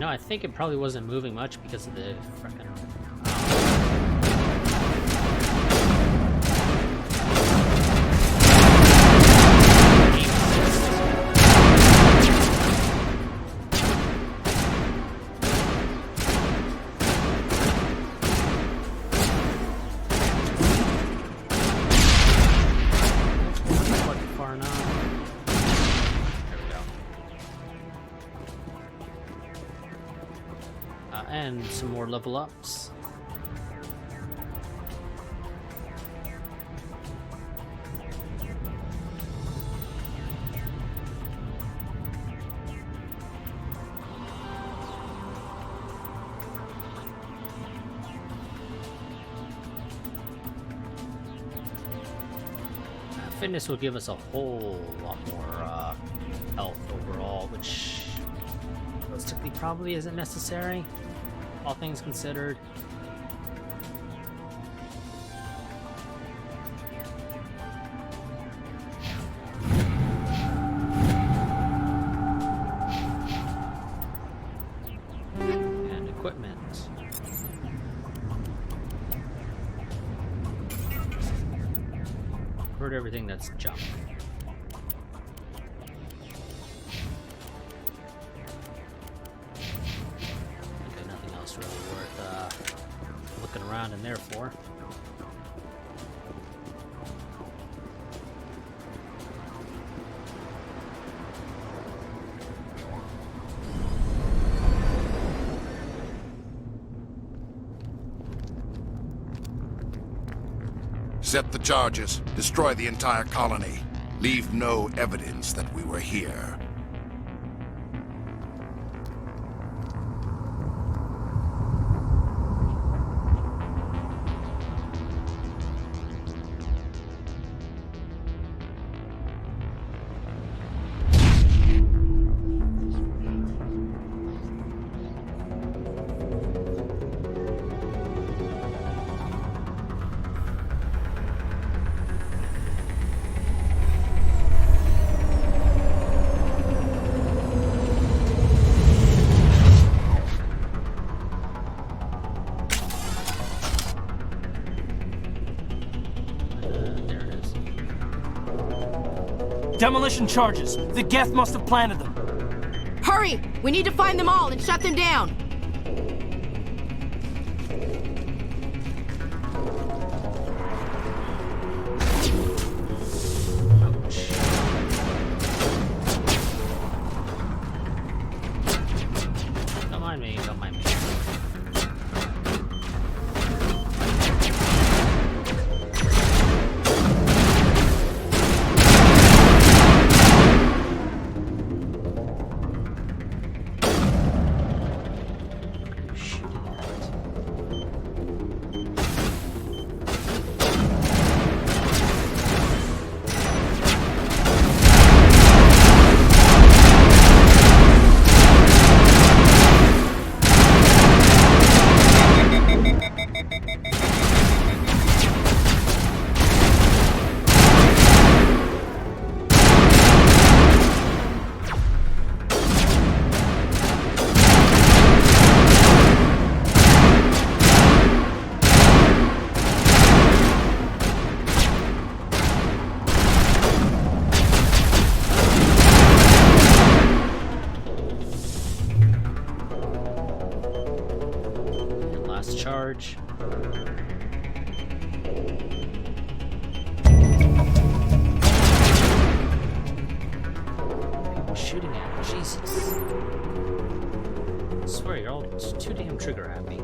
I think it probably wasn't moving much because of the frickin' and some more level ups. Fitness will give us a whole lot more health overall, which realistically probably isn't necessary, all things considered. And equipment. Hurt everything that's junk. Okay, nothing else really worth looking around in there for. Set the charges. Destroy the entire colony. Leave no evidence that we were here. Demolition charges. The Geth must have planted them. Hurry! We need to find them all and shut them down! Don't mind me, don't mind me. Charge. People shooting at me. Jesus. I swear you're all too damn trigger happy.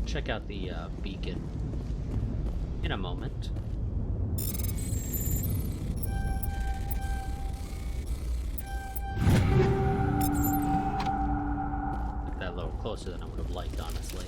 Check out the beacon in a moment. Look that a little closer than I would have liked, honestly.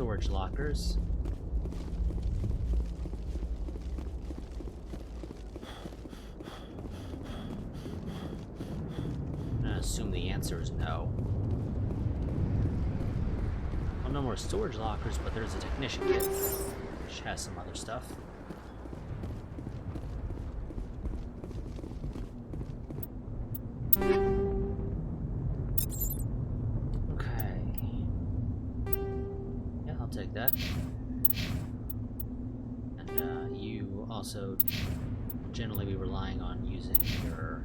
storage lockers. I'm gonna assume the answer is no. Well, no more storage lockers, but there's a technician kit, which has some other stuff. Take that. And you also generally be relying on using your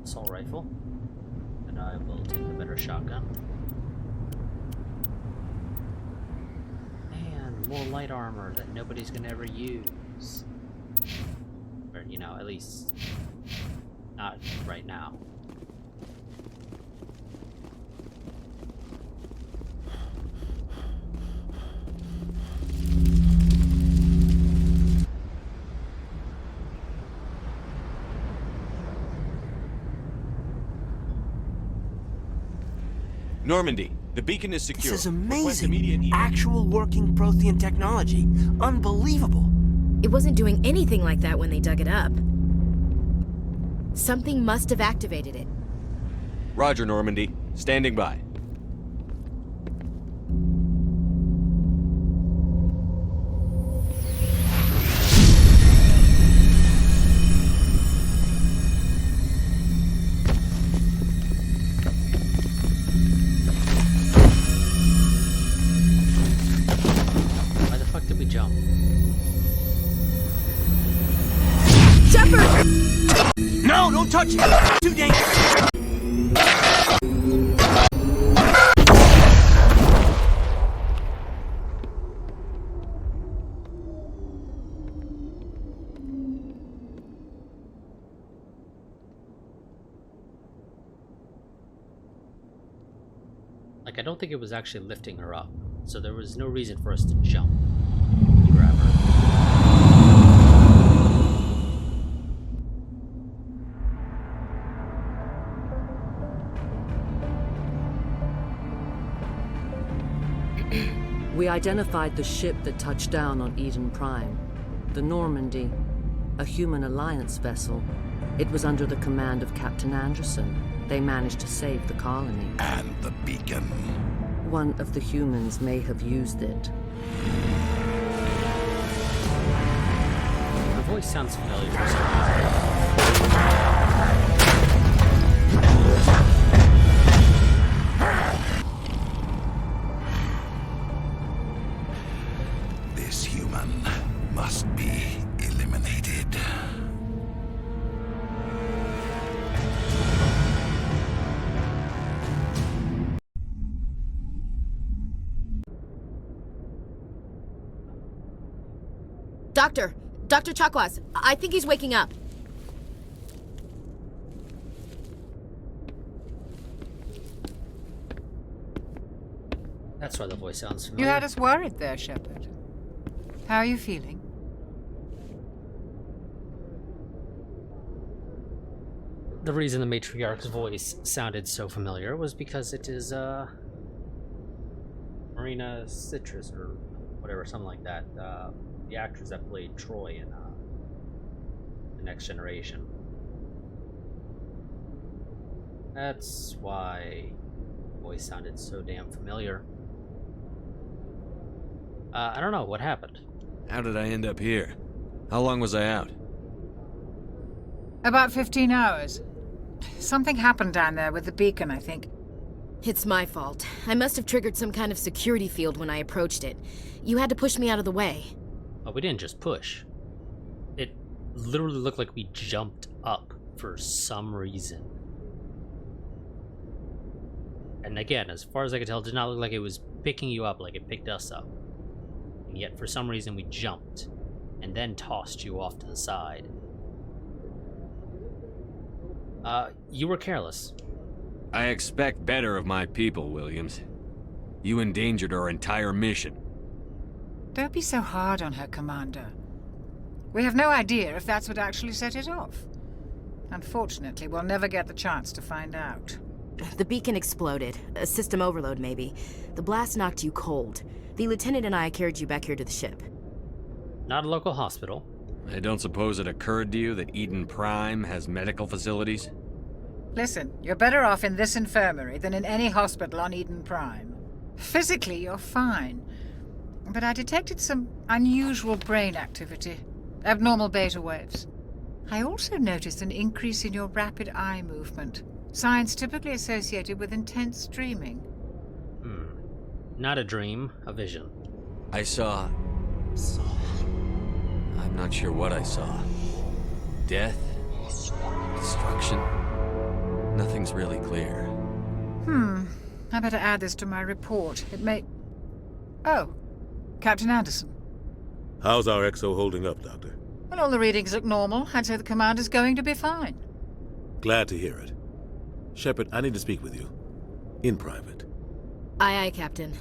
assault rifle, and I will take the better shotgun. And more light armor that nobody's gonna ever use. Or, you know, at least not right now. Normandy, the beacon is secure. This is amazing. Actual working Prothean technology. Unbelievable. It wasn't doing anything like that when they dug it up. Something must have activated it. Roger, Normandy. Standing by. No, don't touch it! Too dangerous! Like, I don't think it was actually lifting her up, so there was no reason for us to jump to grab her. We identified the ship that touched down on Eden Prime. The Normandy, a human alliance vessel. It was under the command of Captain Anderson. They managed to save the colony. And the beacon. One of the humans may have used it. Her voice sounds familiar for some reason. This human must be eliminated. Dr. Chakwas, I think he's waking up. That's why the voice sounds familiar. You had us worried there, Shepard. How are you feeling? The reason the matriarch's voice sounded so familiar was because it is, Marina Citrus, or whatever, something like that. The actress that played Troy in, The Next Generation. That's why the voice sounded so damn familiar. I don't know, what happened? How did I end up here? How long was I out? About 15 hours. Something happened down there with the beacon, I think. It's my fault. I must have triggered some kind of security field when I approached it. You had to push me out of the way. Oh, we didn't just push. It literally looked like we jumped up for some reason. And again, as far as I could tell, it did not look like it was picking you up like it picked us up. And yet, for some reason, we jumped and then tossed you off to the side. You were careless. I expect better of my people, Williams. You endangered our entire mission. Don't be so hard on her, Commander. We have no idea if that's what actually set it off. Unfortunately, we'll never get the chance to find out. The beacon exploded. A system overload, maybe. The blast knocked you cold. The lieutenant and I carried you back here to the ship. Not a local hospital. I don't suppose it occurred to you that Eden Prime has medical facilities? Listen, you're better off in this infirmary than in any hospital on Eden Prime. Physically, you're fine. But I detected some unusual brain activity. Abnormal beta waves. I also noticed an increase in your rapid eye movement. Signs typically associated with intense dreaming. Not a dream, a vision. I saw... I'm not sure what I saw. Death? Destruction? Nothing's really clear. I better add this to my report. It may... Oh, Captain Anderson. How's our XO holding up, Doctor? Well, all the readings look normal. I'd say the commander's going to be fine. Glad to hear it. Shepard, I need to speak with you. In private. Aye, aye, Captain.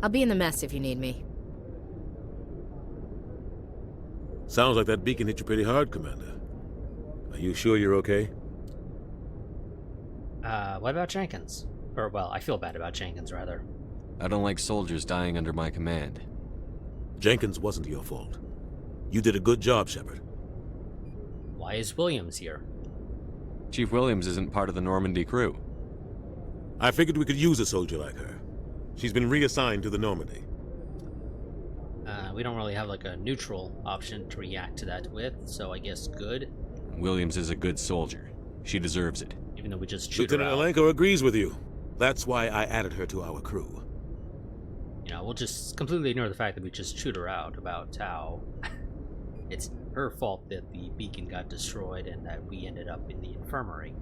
I'll be in the mess if you need me. Sounds like that beacon hit you pretty hard, Commander. Are you sure you're okay? What about Jenkins? Or, well, I feel bad about Jenkins, rather. I don't like soldiers dying under my command. Jenkins wasn't your fault. You did a good job, Shepard. Why is Williams here? Chief Williams isn't part of the Normandy crew. I figured we could use a soldier like her. She's been reassigned to the Normandy. We don't really have, like, a neutral option to react to that with, so I guess good. Williams is a good soldier. She deserves it. Even though we just shoot her Lieutenant out. Alenko agrees with you. That's why I added her to our crew. You know, we'll just completely ignore the fact that we just shoot her out about how it's her fault that the beacon got destroyed and that we ended up in the infirmary.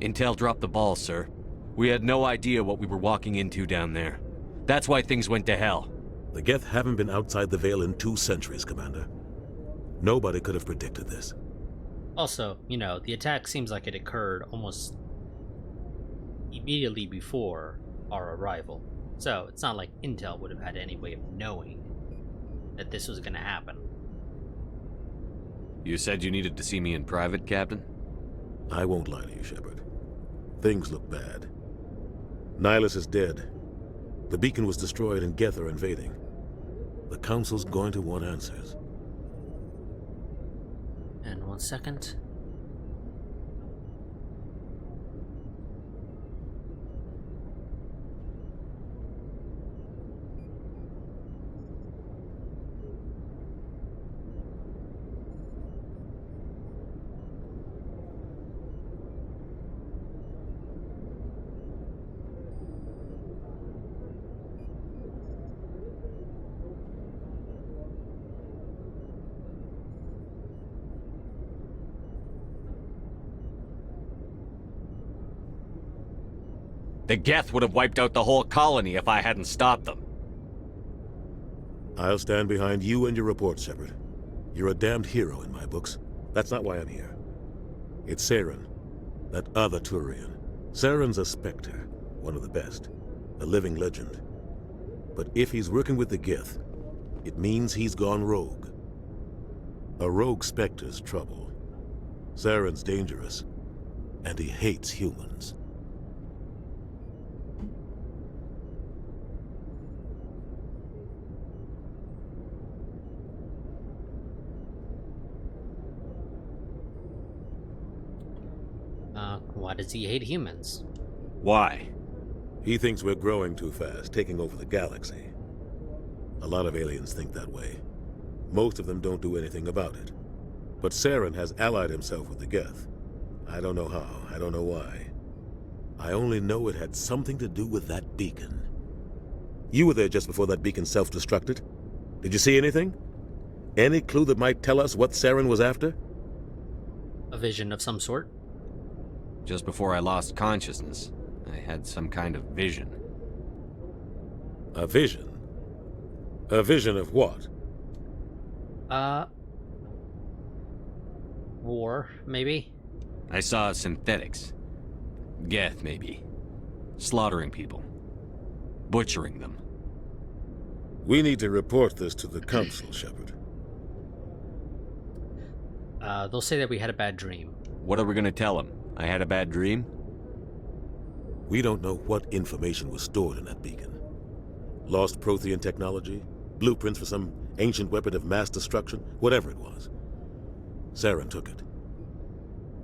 Intel dropped the ball, sir. We had no idea what we were walking into down there. That's why things went to hell. The Geth haven't been outside the Veil in 2 centuries, Commander. Nobody could have predicted this. Also, you know, the attack seems like it occurred almost immediately before our arrival. So, it's not like Intel would have had any way of knowing that this was going to happen. You said you needed to see me in private, Captain? I won't lie to you, Shepard. Things look bad. Nihilus is dead. The beacon was destroyed and Geth are invading. The Council's going to want answers. And 1 second. The Geth would have wiped out the whole colony if I hadn't stopped them. I'll stand behind you and your report, Shepard. You're a damned hero in my books. That's not why I'm here. It's Saren, that other Turian. Saren's a Spectre, one of the best, a living legend. But if he's working with the Geth, it means he's gone rogue. A rogue Spectre's trouble. Saren's dangerous, and he hates humans. Why does he hate humans? Why? He thinks we're growing too fast, taking over the galaxy. A lot of aliens think that way. Most of them don't do anything about it. But Saren has allied himself with the Geth. I don't know how, I don't know why. I only know it had something to do with that beacon. You were there just before that beacon self-destructed. Did you see anything? Any clue that might tell us what Saren was after? A vision of some sort? Just before I lost consciousness, I had some kind of vision. A vision? A vision of what? War, maybe? I saw synthetics. Geth, maybe. Slaughtering people. Butchering them. We need to report this to the Council, Shepard. They'll say that we had a bad dream. What are we gonna tell them? I had a bad dream? We don't know what information was stored in that beacon. Lost Prothean technology, blueprints for some ancient weapon of mass destruction, whatever it was. Saren took it.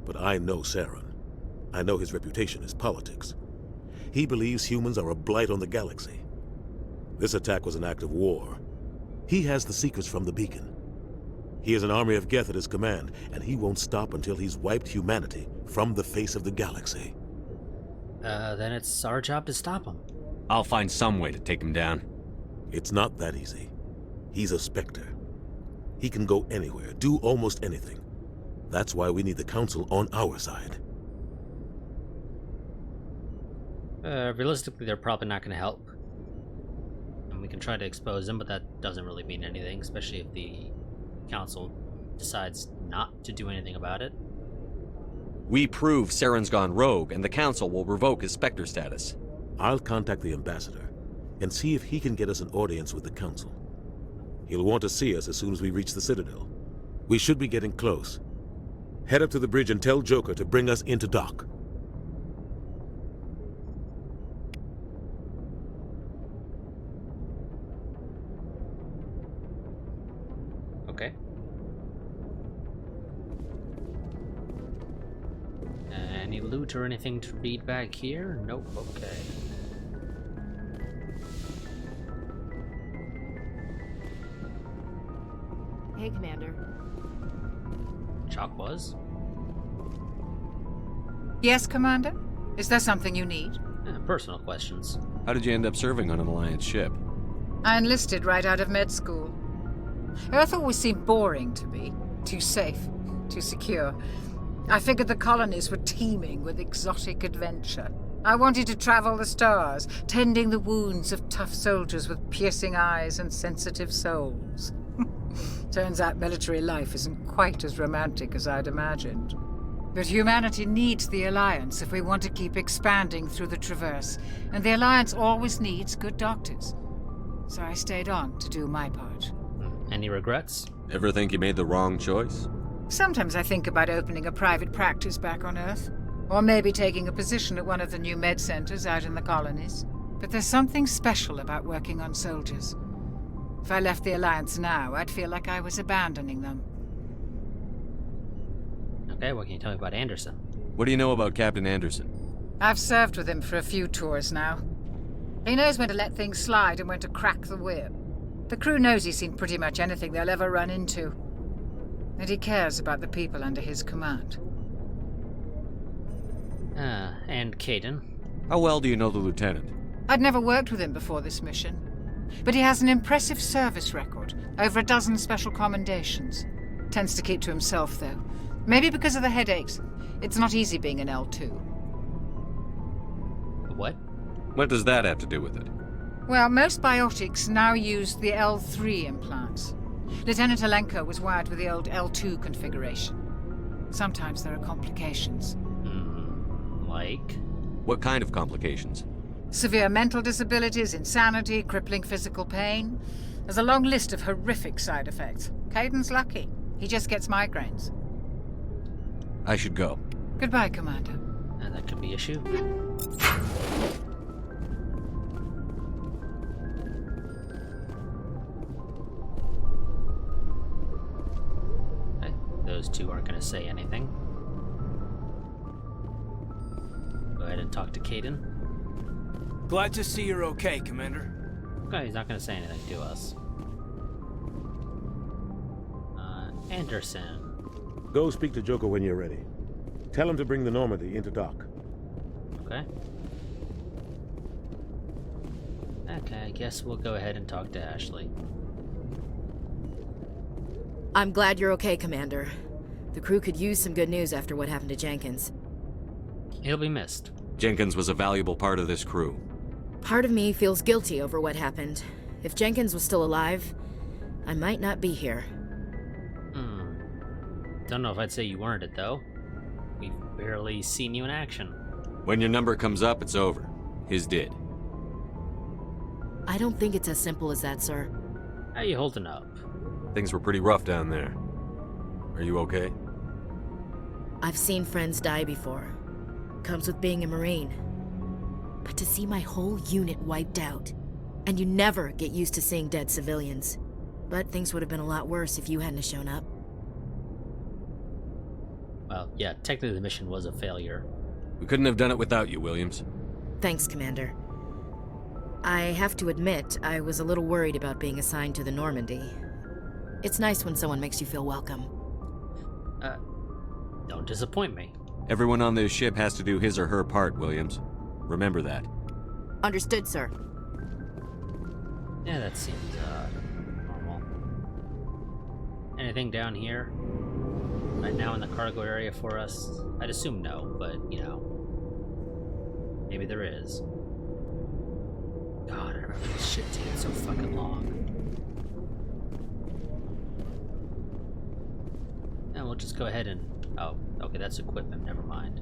But I know Saren. I know his reputation is politics. He believes humans are a blight on the galaxy. This attack was an act of war. He has the secrets from the beacon. He has an army of Geth at his command, and he won't stop until he's wiped humanity from the face of the galaxy. Then it's our job to stop him. I'll find some way to take him down. It's not that easy. He's a Spectre. He can go anywhere, do almost anything. That's why we need the Council on our side. Realistically, they're probably not going to help. And we can try to expose them, but that doesn't really mean anything, especially if the Council decides not to do anything about it. We prove Saren's gone rogue, and the Council will revoke his Spectre status. I'll contact the Ambassador and see if he can get us an audience with the Council. He'll want to see us as soon as we reach the Citadel. We should be getting close. Head up to the bridge and tell Joker to bring us into dock. Okay. Any loot or anything to read back here? Nope, okay. Hey, Commander. Chalk was? Yes, Commander? Is there something you need? Personal questions. How did you end up serving on an Alliance ship? I enlisted right out of med school. Earth always seemed boring to me. Too safe, too secure. I figured the colonies were teeming with exotic adventure. I wanted to travel the stars, tending the wounds of tough soldiers with piercing eyes and sensitive souls. Turns out military life isn't quite as romantic as I'd imagined. But humanity needs the Alliance if we want to keep expanding through the Traverse, and the Alliance always needs good doctors. So I stayed on to do my part. Any regrets? Ever think you made the wrong choice? Sometimes I think about opening a private practice back on Earth, or maybe taking a position at one of the new med centers out in the colonies. But there's something special about working on soldiers. If I left the Alliance now, I'd feel like I was abandoning them. Okay, what can you tell me about Anderson? What do you know about Captain Anderson? I've served with him for a few tours now. He knows when to let things slide and when to crack the whip. The crew knows he's seen pretty much anything they'll ever run into. And he cares about the people under his command. And Caden? How well do you know the Lieutenant? I'd never worked with him before this mission. But he has an impressive service record, over a dozen special commendations. Tends to keep to himself, though. Maybe because of the headaches. It's not easy being an L2. What? What does that have to do with it? Well, most biotics now use the L3 implants. Lieutenant Alenko was wired with the old L2 configuration. Sometimes there are complications. Like? What kind of complications? Severe mental disabilities, insanity, crippling physical pain. There's a long list of horrific side effects. Caden's lucky. He just gets migraines. I should go. Goodbye, Commander. That could be issue. Those two aren't going to say anything. Go ahead and talk to Caden. Glad to see you're okay, Commander. Okay, he's not going to say anything to us. Anderson. Go speak to Joker when you're ready. Tell him to bring the Normandy into dock. Okay. Okay, I guess we'll go ahead and talk to Ashley. I'm glad you're okay, Commander. The crew could use some good news after what happened to Jenkins. He'll be missed. Jenkins was a valuable part of this crew. Part of me feels guilty over what happened. If Jenkins was still alive, I might not be here. Don't know if I'd say you weren't it, though. We've barely seen you in action. When your number comes up, it's over. His did. I don't think it's as simple as that, sir. How you holding up? Things were pretty rough down there. Are you okay? I've seen friends die before. Comes with being a Marine. But to see my whole unit wiped out. And you never get used to seeing dead civilians. But things would have been a lot worse if you hadn't shown up. Well, yeah, technically the mission was a failure. We couldn't have done it without you, Williams. Thanks, Commander. I have to admit, I was a little worried about being assigned to the Normandy. It's nice when someone makes you feel welcome. Don't disappoint me. Everyone on this ship has to do his or her part, Williams. Remember that. Understood, sir. Yeah, that seems, normal. Anything down here? Right now in the cargo area for us? I'd assume no, but, you know. Maybe there is. God, I remember this shit taking so fucking long. And we'll just go ahead and... Oh, okay, that's equipment, never mind.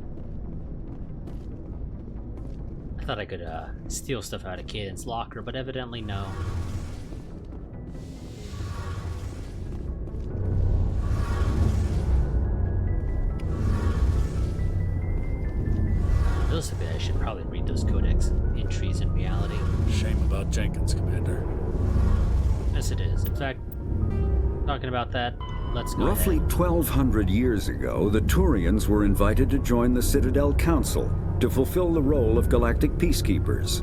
I thought I could, steal stuff out of Caden's locker, but evidently no. Those would be, I should probably read those codex entries in reality. Shame about Jenkins, Commander. Yes, it is. In fact, talking about that, let's go Roughly ahead. 1,200 years ago, the Turians were invited to join the Citadel Council to fulfill the role of galactic peacekeepers.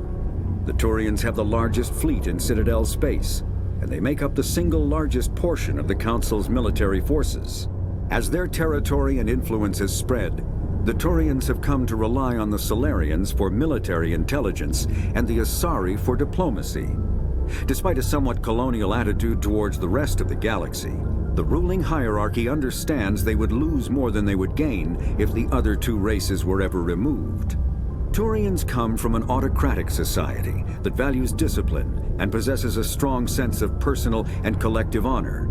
The Turians have the largest fleet in Citadel space, and they make up the single largest portion of the Council's military forces. As their territory and influence has spread, the Turians have come to rely on the Solarians for military intelligence and the Asari for diplomacy. Despite a somewhat colonial attitude towards the rest of the galaxy, the ruling hierarchy understands they would lose more than they would gain if the other two races were ever removed. Turians come from an autocratic society that values discipline and possesses a strong sense of personal and collective honor.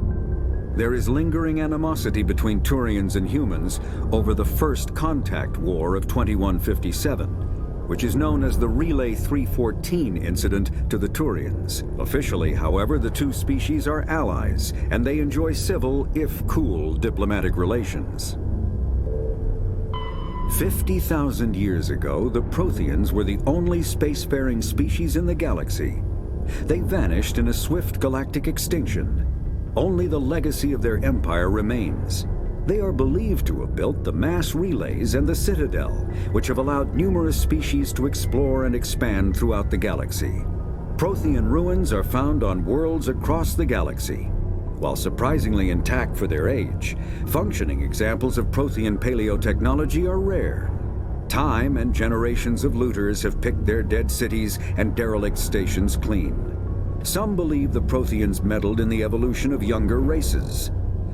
There is lingering animosity between Turians and humans over the First Contact War of 2157, which is known as the Relay 314 incident to the Turians. Officially, however, the two species are allies, and they enjoy civil, if cool, diplomatic relations. 50,000 years ago, the Protheans were the only spacefaring species in the galaxy. They vanished in a swift galactic extinction. Only the legacy of their empire remains. They are believed to have built the mass relays and the Citadel, which have allowed numerous species to explore and expand throughout the galaxy. Prothean ruins are found on worlds across the galaxy. While surprisingly intact for their age, functioning examples of Prothean paleotechnology are rare. Time and generations of looters have picked their dead cities and derelict stations clean. Some believe the Protheans meddled in the evolution of younger races.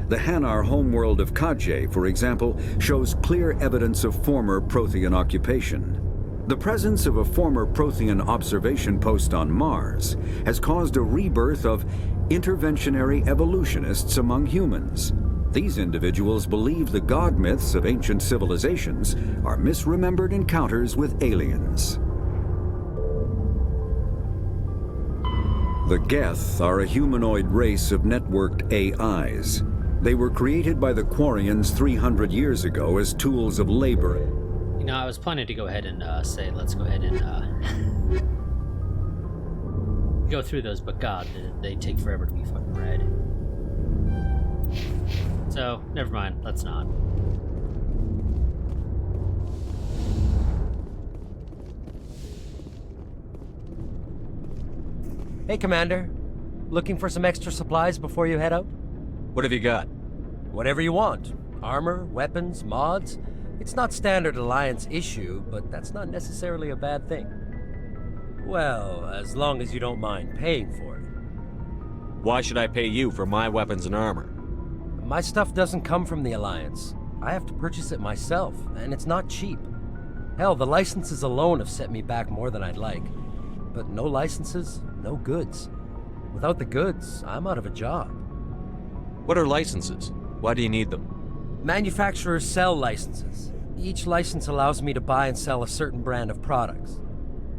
The Hanar homeworld of Kajay, for example, shows clear evidence of former Prothean occupation. The presence of a former Prothean observation post on Mars has caused a rebirth of interventionary evolutionists among humans. These individuals believe the god myths of ancient civilizations are misremembered encounters with aliens. The Geth are a humanoid race of networked AIs. They were created by the Quarians 300 years ago as tools of labor. You know, I was planning to go ahead and say, let's go ahead and go through those, but God, they take forever to be fucking read. So, never mind, let's not. Hey, Commander. Looking for some extra supplies before you head out? What have you got? Whatever you want. Armor, weapons, mods. It's not standard Alliance issue, but that's not necessarily a bad thing. Well, as long as you don't mind paying for it. Why should I pay you for my weapons and armor? My stuff doesn't come from the Alliance. I have to purchase it myself, and it's not cheap. Hell, the licenses alone have set me back more than I'd like. But no licenses, no goods. Without the goods, I'm out of a job. What are licenses? Why do you need them? Manufacturers sell licenses. Each license allows me to buy and sell a certain brand of products.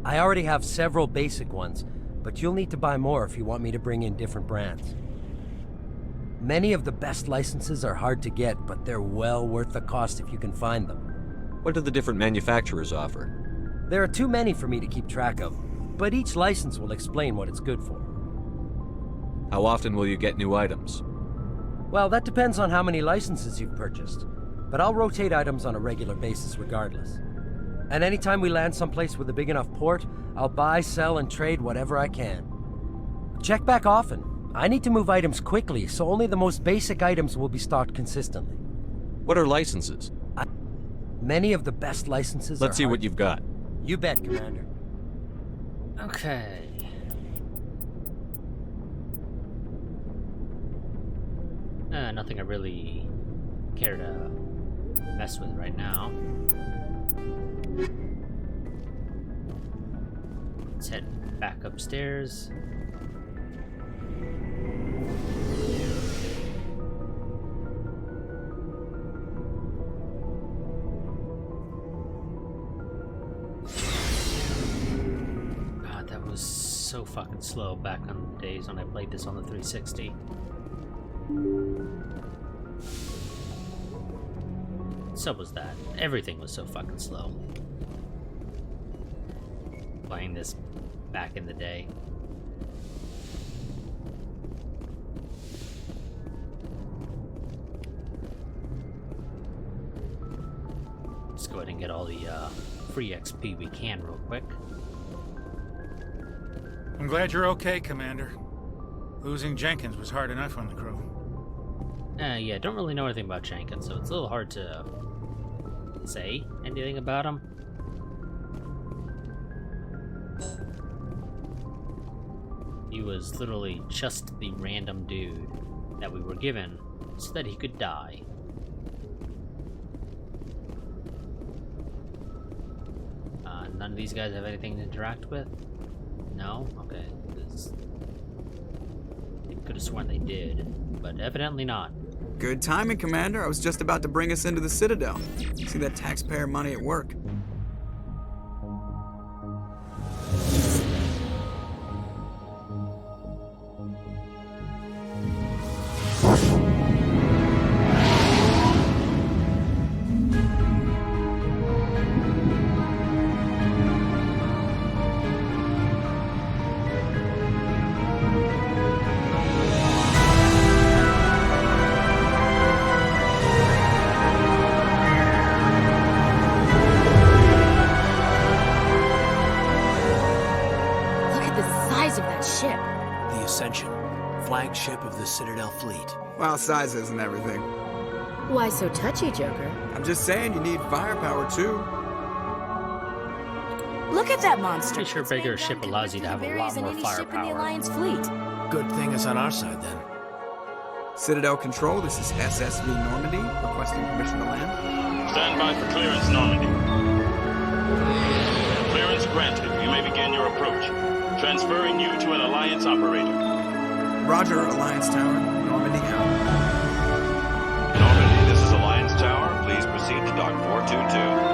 I already have several basic ones, but you'll need to buy more if you want me to bring in different brands. Many of the best licenses are hard to get, but they're well worth the cost if you can find them. What do the different manufacturers offer? There are too many for me to keep track of, but each license will explain what it's good for. How often will you get new items? Well, that depends on how many licenses you've purchased, but I'll rotate items on a regular basis regardless. And anytime we land someplace with a big enough port, I'll buy, sell, and trade whatever I can. Check back often. I need to move items quickly, so only the most basic items will be stocked consistently. What are licenses? Many of the best licenses Let's see what you've got. You bet, Commander. Okay. Nothing I really care to mess with right now. Let's head back upstairs. God, that was so fucking slow back on the days when I played this on the 360. So was that. Everything was so fucking slow. Playing this back in the day. Let's go ahead and get all the free XP we can real quick. I'm glad you're okay, Commander. Losing Jenkins was hard enough on the crew. Yeah, don't really know anything about Jenkins, so it's a little hard to say anything about him. He was literally just the random dude that we were given so that he could die. None of these guys have anything to interact with? No? Okay. I could have sworn they did, but evidently not. Good timing, Commander. I was just about to bring us into the Citadel. See that taxpayer money at work. Flagship of the Citadel fleet. Well, size isn't everything. Why so touchy, Joker? I'm just saying you need firepower too. Look at that monster. Pretty sure bigger ship allows you to have a lot more firepower. In the Alliance fleet. Good thing it's on our side then. Citadel Control, this is SSV Normandy, requesting permission to land. Stand by for clearance, Normandy. Clearance granted. You may begin your approach. Transferring you to an Alliance operator. Roger, Alliance Tower. Normandy out. Normandy, this is Alliance Tower. Please proceed to Dock 422.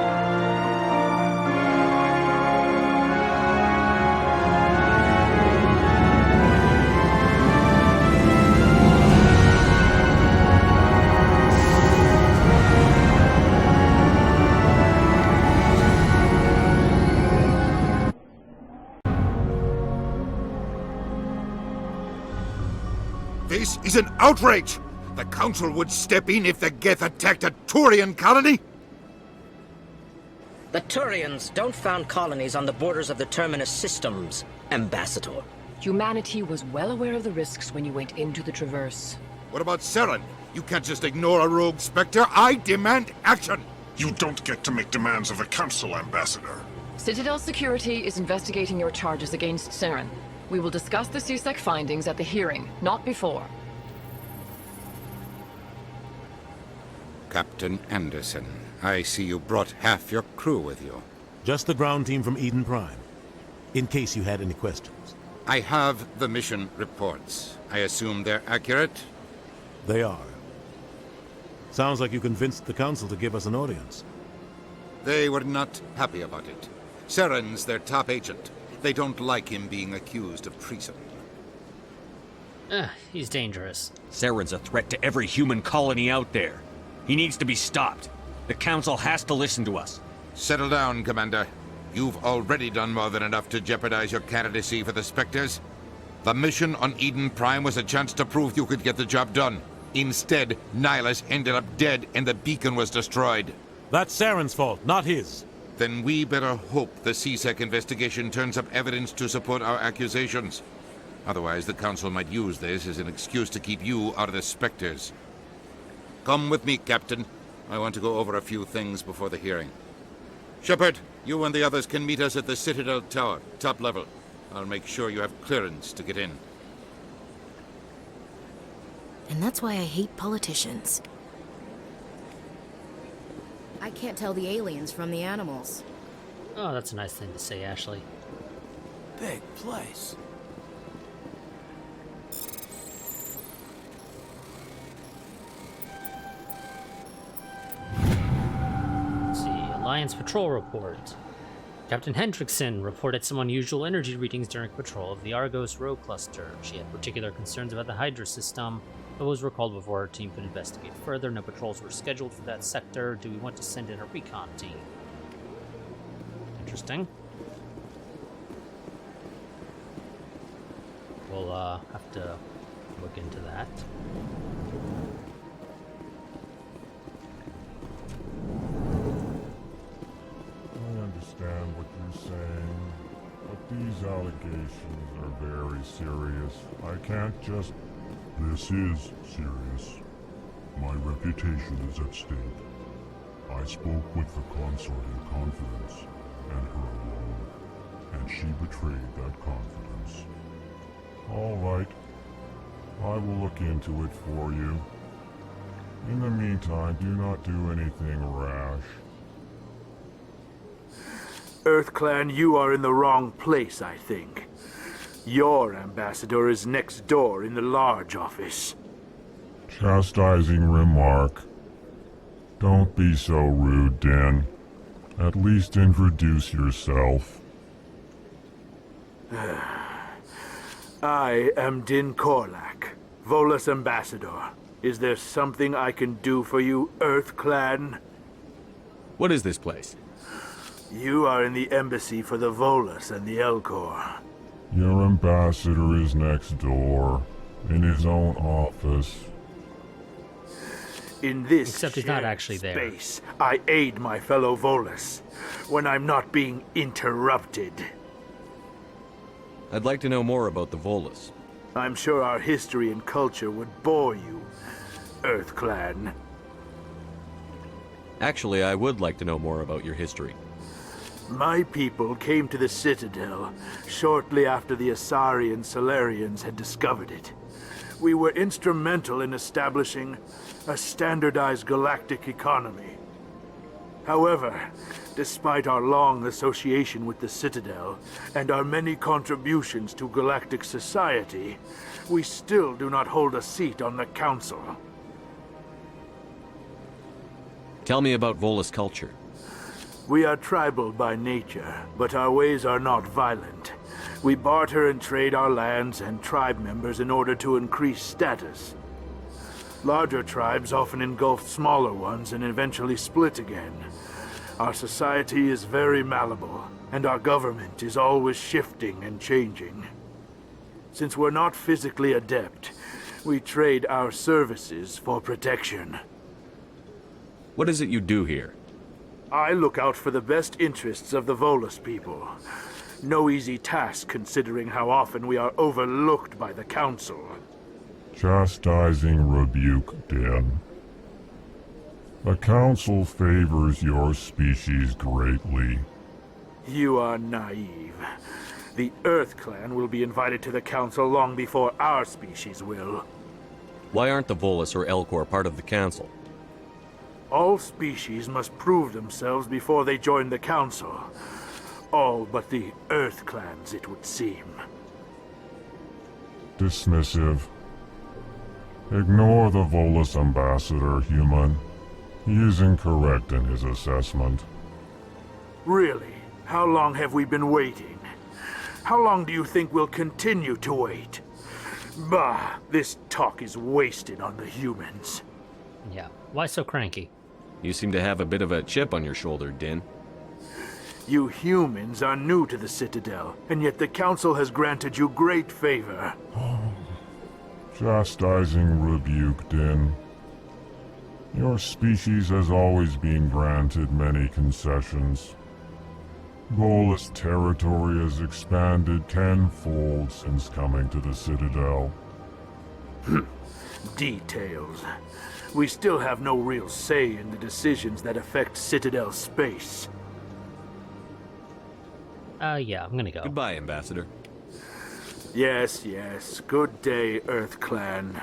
This is an outrage! The Council would step in if the Geth attacked a Turian colony? The Turians don't found colonies on the borders of the Terminus systems, Ambassador. Humanity was well aware of the risks when you went into the Traverse. What about Saren? You can't just ignore a rogue Spectre. I demand action! You don't get to make demands of the Council, Ambassador. Citadel Security is investigating your charges against Saren. We will discuss the CSEC findings at the hearing, not before. Captain Anderson, I see you brought half your crew with you. Just the ground team from Eden Prime, in case you had any questions. I have the mission reports. I assume they're accurate? They are. Sounds like you convinced the Council to give us an audience. They were not happy about it. Saren's their top agent. They don't like him being accused of treason. He's dangerous. Saren's a threat to every human colony out there. He needs to be stopped. The Council has to listen to us. Settle down, Commander. You've already done more than enough to jeopardize your candidacy for the Spectres. The mission on Eden Prime was a chance to prove you could get the job done. Instead, Nihilus ended up dead and the beacon was destroyed. That's Saren's fault, not his. Then we better hope the CSEC investigation turns up evidence to support our accusations. Otherwise, the Council might use this as an excuse to keep you out of the Spectres. Come with me, Captain. I want to go over a few things before the hearing. Shepard, you and the others can meet us at the Citadel Tower, top level. I'll make sure you have clearance to get in. And that's why I hate politicians. I can't tell the aliens from the animals. Oh, that's a nice thing to say, Ashley. Big place. Let's see, Alliance Patrol Report. Captain Hendrickson reported some unusual energy readings during patrol of the Argos Row cluster. She had particular concerns about the Hydra system, but was recalled before her team could investigate further. No patrols were scheduled for that sector. Do we want to send in a recon team? Interesting. We'll have to look into that. I understand what you're saying, but these allegations are very serious. I can't just... This is serious. My reputation is at stake. I spoke with the consort in confidence, and her alone, and she betrayed that confidence. All right. I will look into it for you. In the meantime, do not do anything rash. EarthClan, you are in the wrong place, I think. Your ambassador is next door in the large office. Chastising remark. Don't be so rude, Din. At least introduce yourself. I am Din Korlak, Volus ambassador. Is there something I can do for you, EarthClan? What is this place? You are in the embassy for the Volus and the Elcor. Your ambassador is next door, in his own office. In this Except he's not actually there. space, I aid my fellow Volus when I'm not being interrupted. I'd like to know more about the Volus. I'm sure our history and culture would bore you, EarthClan. Actually, I would like to know more about your history. My people came to the Citadel shortly after the Asari and Solarians had discovered it. We were instrumental in establishing a standardized galactic economy. However, despite our long association with the Citadel and our many contributions to galactic society, we still do not hold a seat on the Council. Tell me about Volus culture. We are tribal by nature, but our ways are not violent. We barter and trade our lands and tribe members in order to increase status. Larger tribes often engulf smaller ones and eventually split again. Our society is very malleable, and our government is always shifting and changing. Since we're not physically adept, we trade our services for protection. What is it you do here? I look out for the best interests of the Volus people. No easy task considering how often we are overlooked by the Council. Chastising rebuke, Din. The Council favors your species greatly. You are naive. The EarthClan will be invited to the Council long before our species will. Why aren't the Volus or Elcor part of the Council? All species must prove themselves before they join the Council. All but the EarthClans, it would seem. Dismissive. Ignore the Volus ambassador, human. He is incorrect in his assessment. Really? How long have we been waiting? How long do you think we'll continue to wait? Bah, this talk is wasted on the humans. Yeah, why so cranky? You seem to have a bit of a chip on your shoulder, Din. You humans are new to the Citadel, and yet the Council has granted you great favor. Chastising rebuke, Din. Your species has always been granted many concessions. Bolus territory has expanded tenfold since coming to the Citadel. Details. We still have no real say in the decisions that affect Citadel space. Yeah, I'm gonna go. Goodbye, Ambassador. Yes, yes. Good day, Earth Clan.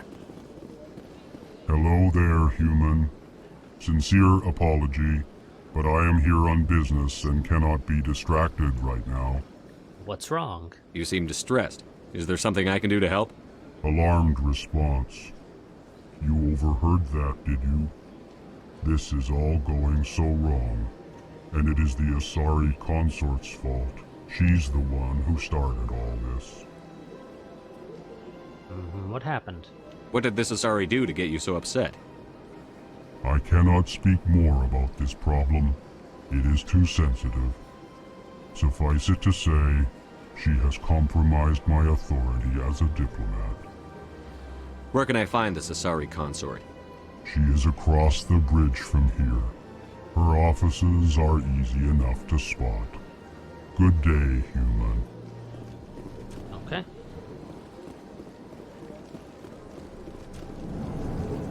Hello there, human. Sincere apology, but I am here on business and cannot be distracted right now. What's wrong? You seem distressed. Is there something I can do to help? Alarmed response. You overheard that, did you? This is all going so wrong, and it is the Asari consort's fault. She's the one who started all this. What happened? What did this Asari do to get you so upset? I cannot speak more about this problem. It is too sensitive. Suffice it to say, she has compromised my authority as a diplomat. Where can I find this Asari consort? She is across the bridge from here. Her offices are easy enough to spot. Good day, human. Okay.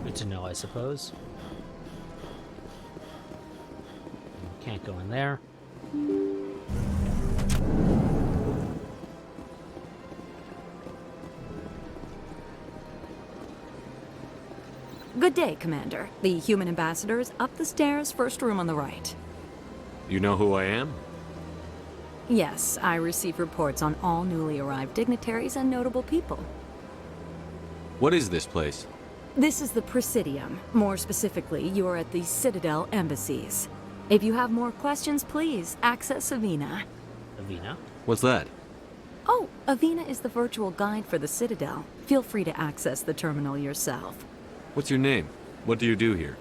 Good to know, I suppose. Can't go in there. Good day, Commander. The human ambassador is up the stairs, first room on the right. You know who I am? Yes, I receive reports on all newly arrived dignitaries and notable people. What is this place? This is the Presidium. More specifically, you are at the Citadel Embassies. If you have more questions, please access Avina. Avina? What's that? Oh, Avina is the virtual guide for the Citadel. Feel free to access the terminal yourself. What's your name? What do you do here?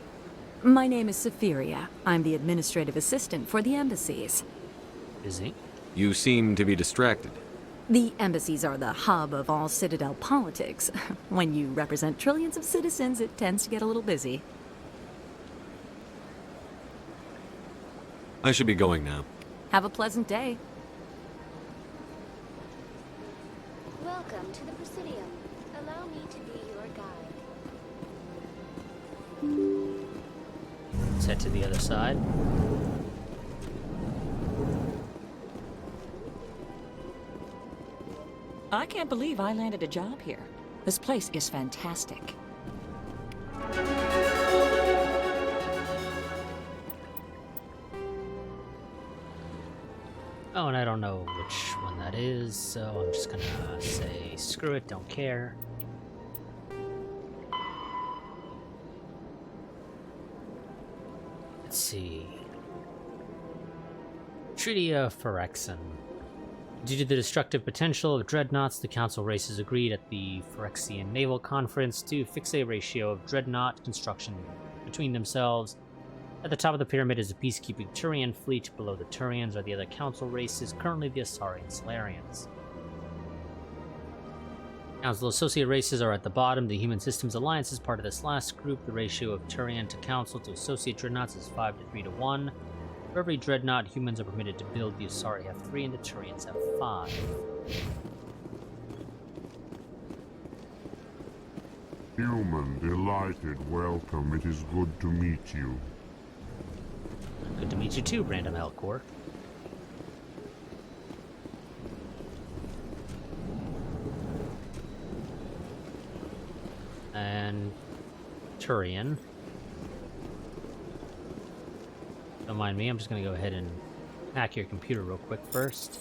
My name is Safiria. I'm the administrative assistant for the embassies. Busy? You seem to be distracted. The embassies are the hub of all Citadel politics. When you represent trillions of citizens, it tends to get a little busy. I should be going now. Have a pleasant day. Welcome to the Presidium. Allow me to be your guide. Let's head to the other side. I can't believe I landed a job here. This place is fantastic. Oh, and I don't know which one that is, so I'm just gonna say screw it, don't care. Let's see. Treaty of Phyrexia. Due to the destructive potential of dreadnoughts, the Council races agreed at the Phyrexian Naval Conference to fix a ratio of dreadnought construction between themselves. At the top of the pyramid is a peacekeeping Turian fleet. Below the Turians are the other Council races, currently the Asari and Solarians. Council associate races are at the bottom. The Human Systems Alliance is part of this last group. The ratio of Turian to Council to associate dreadnoughts is 5 to 3 to 1. For every dreadnought, humans are permitted to build. The Asari have 3 and the Turians have 5. Human, delighted, welcome. It is good to meet you. Good to meet you too, Random Elcor. And Turian. Don't mind me, I'm just gonna go ahead and hack your computer real quick first.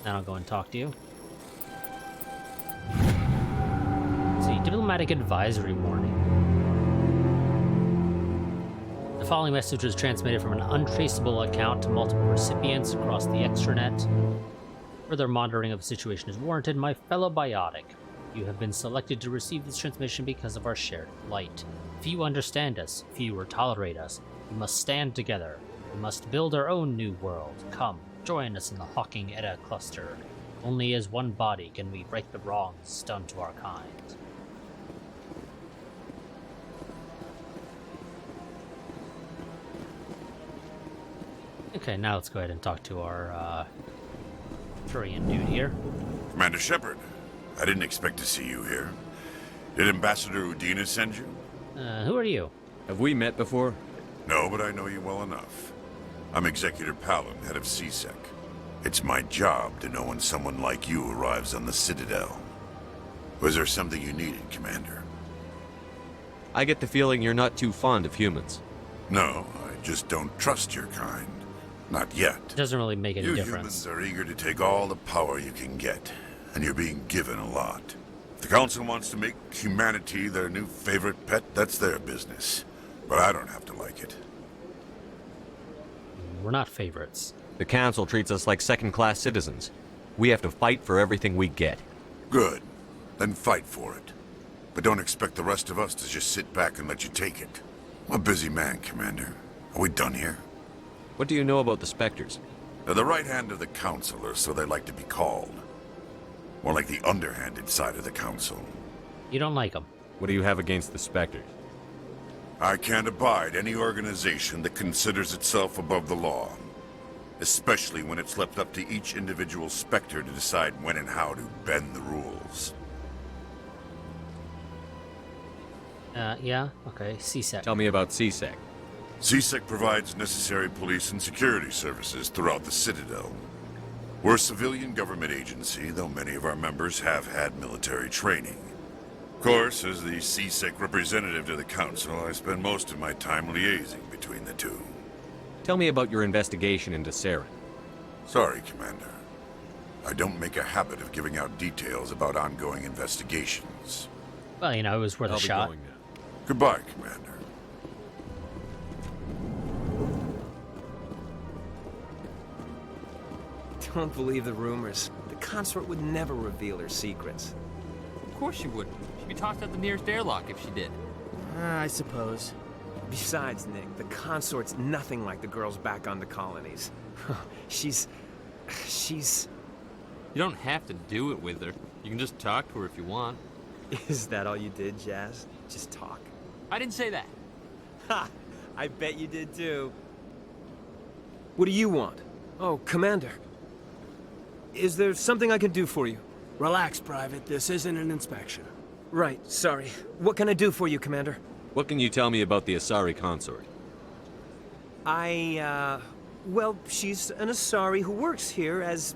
Then I'll go and talk to you. Let's see, diplomatic advisory warning. The following message was transmitted from an untraceable account to multiple recipients across the extranet. Further monitoring of the situation is warranted. My fellow biotic, you have been selected to receive this transmission because of our shared plight. Few understand us, fewer tolerate us. We must stand together. We must build our own new world. Come, join us in the Hawking Edda cluster. Only as one body can we right the wrongs done to our kind. Okay, now let's go ahead and talk to our Turian dude here. Commander Shepard, I didn't expect to see you here. Did Ambassador Udina send you? Who are you? Have we met before? No, but I know you well enough. I'm Executor Palin, head of CSEC. It's my job to know when someone like you arrives on the Citadel. Was there something you needed, Commander? I get the feeling you're not too fond of humans. No, I just don't trust your kind. Not yet. It doesn't really make any difference. You humans are eager to take all the power you can get, and you're being given a lot. If the Council wants to make humanity their new favorite pet, that's their business. But I don't have to like it. We're not favorites. The Council treats us like second-class citizens. We have to fight for everything we get. Good. Then fight for it. But don't expect the rest of us to just sit back and let you take it. I'm a busy man, Commander. Are we done here? What do you know about the Spectres? They're the right hand of the Council, or so they like to be called. More like the underhanded side of the Council. You don't like them. What do you have against the Spectres? I can't abide any organization that considers itself above the law. Especially when it's left up to each individual Spectre to decide when and how to bend the rules. Yeah, okay, CSEC. Tell me about CSEC. CSEC provides necessary police and security services throughout the Citadel. We're a civilian government agency, though many of our members have had military training. Of course, as the CSEC representative to the Council, I spend most of my time liaising between the two. Tell me about your investigation into Saren. Sorry, Commander. I don't make a habit of giving out details about ongoing investigations. Well, you know, it was worth a shot. Going now. Goodbye, Commander. Don't believe the rumors. The consort would never reveal her secrets. Of course she wouldn't. She'd be tossed out the nearest airlock if she did. I suppose. Besides, Nick, the consort's nothing like the girls back on the colonies. She's... You don't have to do it with her. You can just talk to her if you want. Is that all you did, Jazz? Just talk? I didn't say that. Ha! I bet you did too. What do you want? Oh, Commander. Is there something I can do for you? Relax, Private. This isn't an inspection. Right, sorry. What can I do for you, Commander? What can you tell me about the Asari consort? Well, she's an Asari who works here as...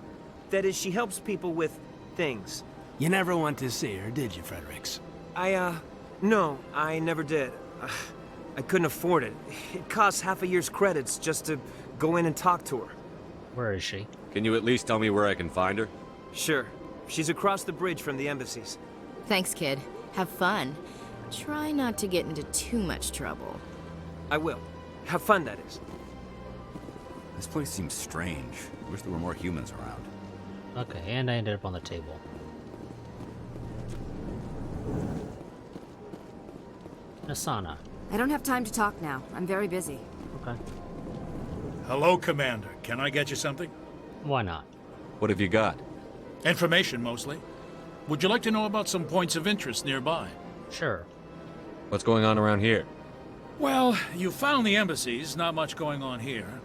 That is, she helps people with things. You never went to see her, did you, Fredericks? No, I never did. I couldn't afford it. It costs half a year's credits just to go in and talk to her. Where is she? Can you at least tell me where I can find her? Sure. She's across the bridge from the embassies. Thanks, kid. Have fun. Try not to get into too much trouble. I will. Have fun, that is. This place seems strange. I wish there were more humans around. Okay, and I ended up on the table. Asana. I don't have time to talk now. I'm very busy. Okay. Hello, Commander. Can I get you something? Why not? What have you got? Information, mostly. Would you like to know about some points of interest nearby? Sure. What's going on around here? Well, you found the embassies. Not much going on here.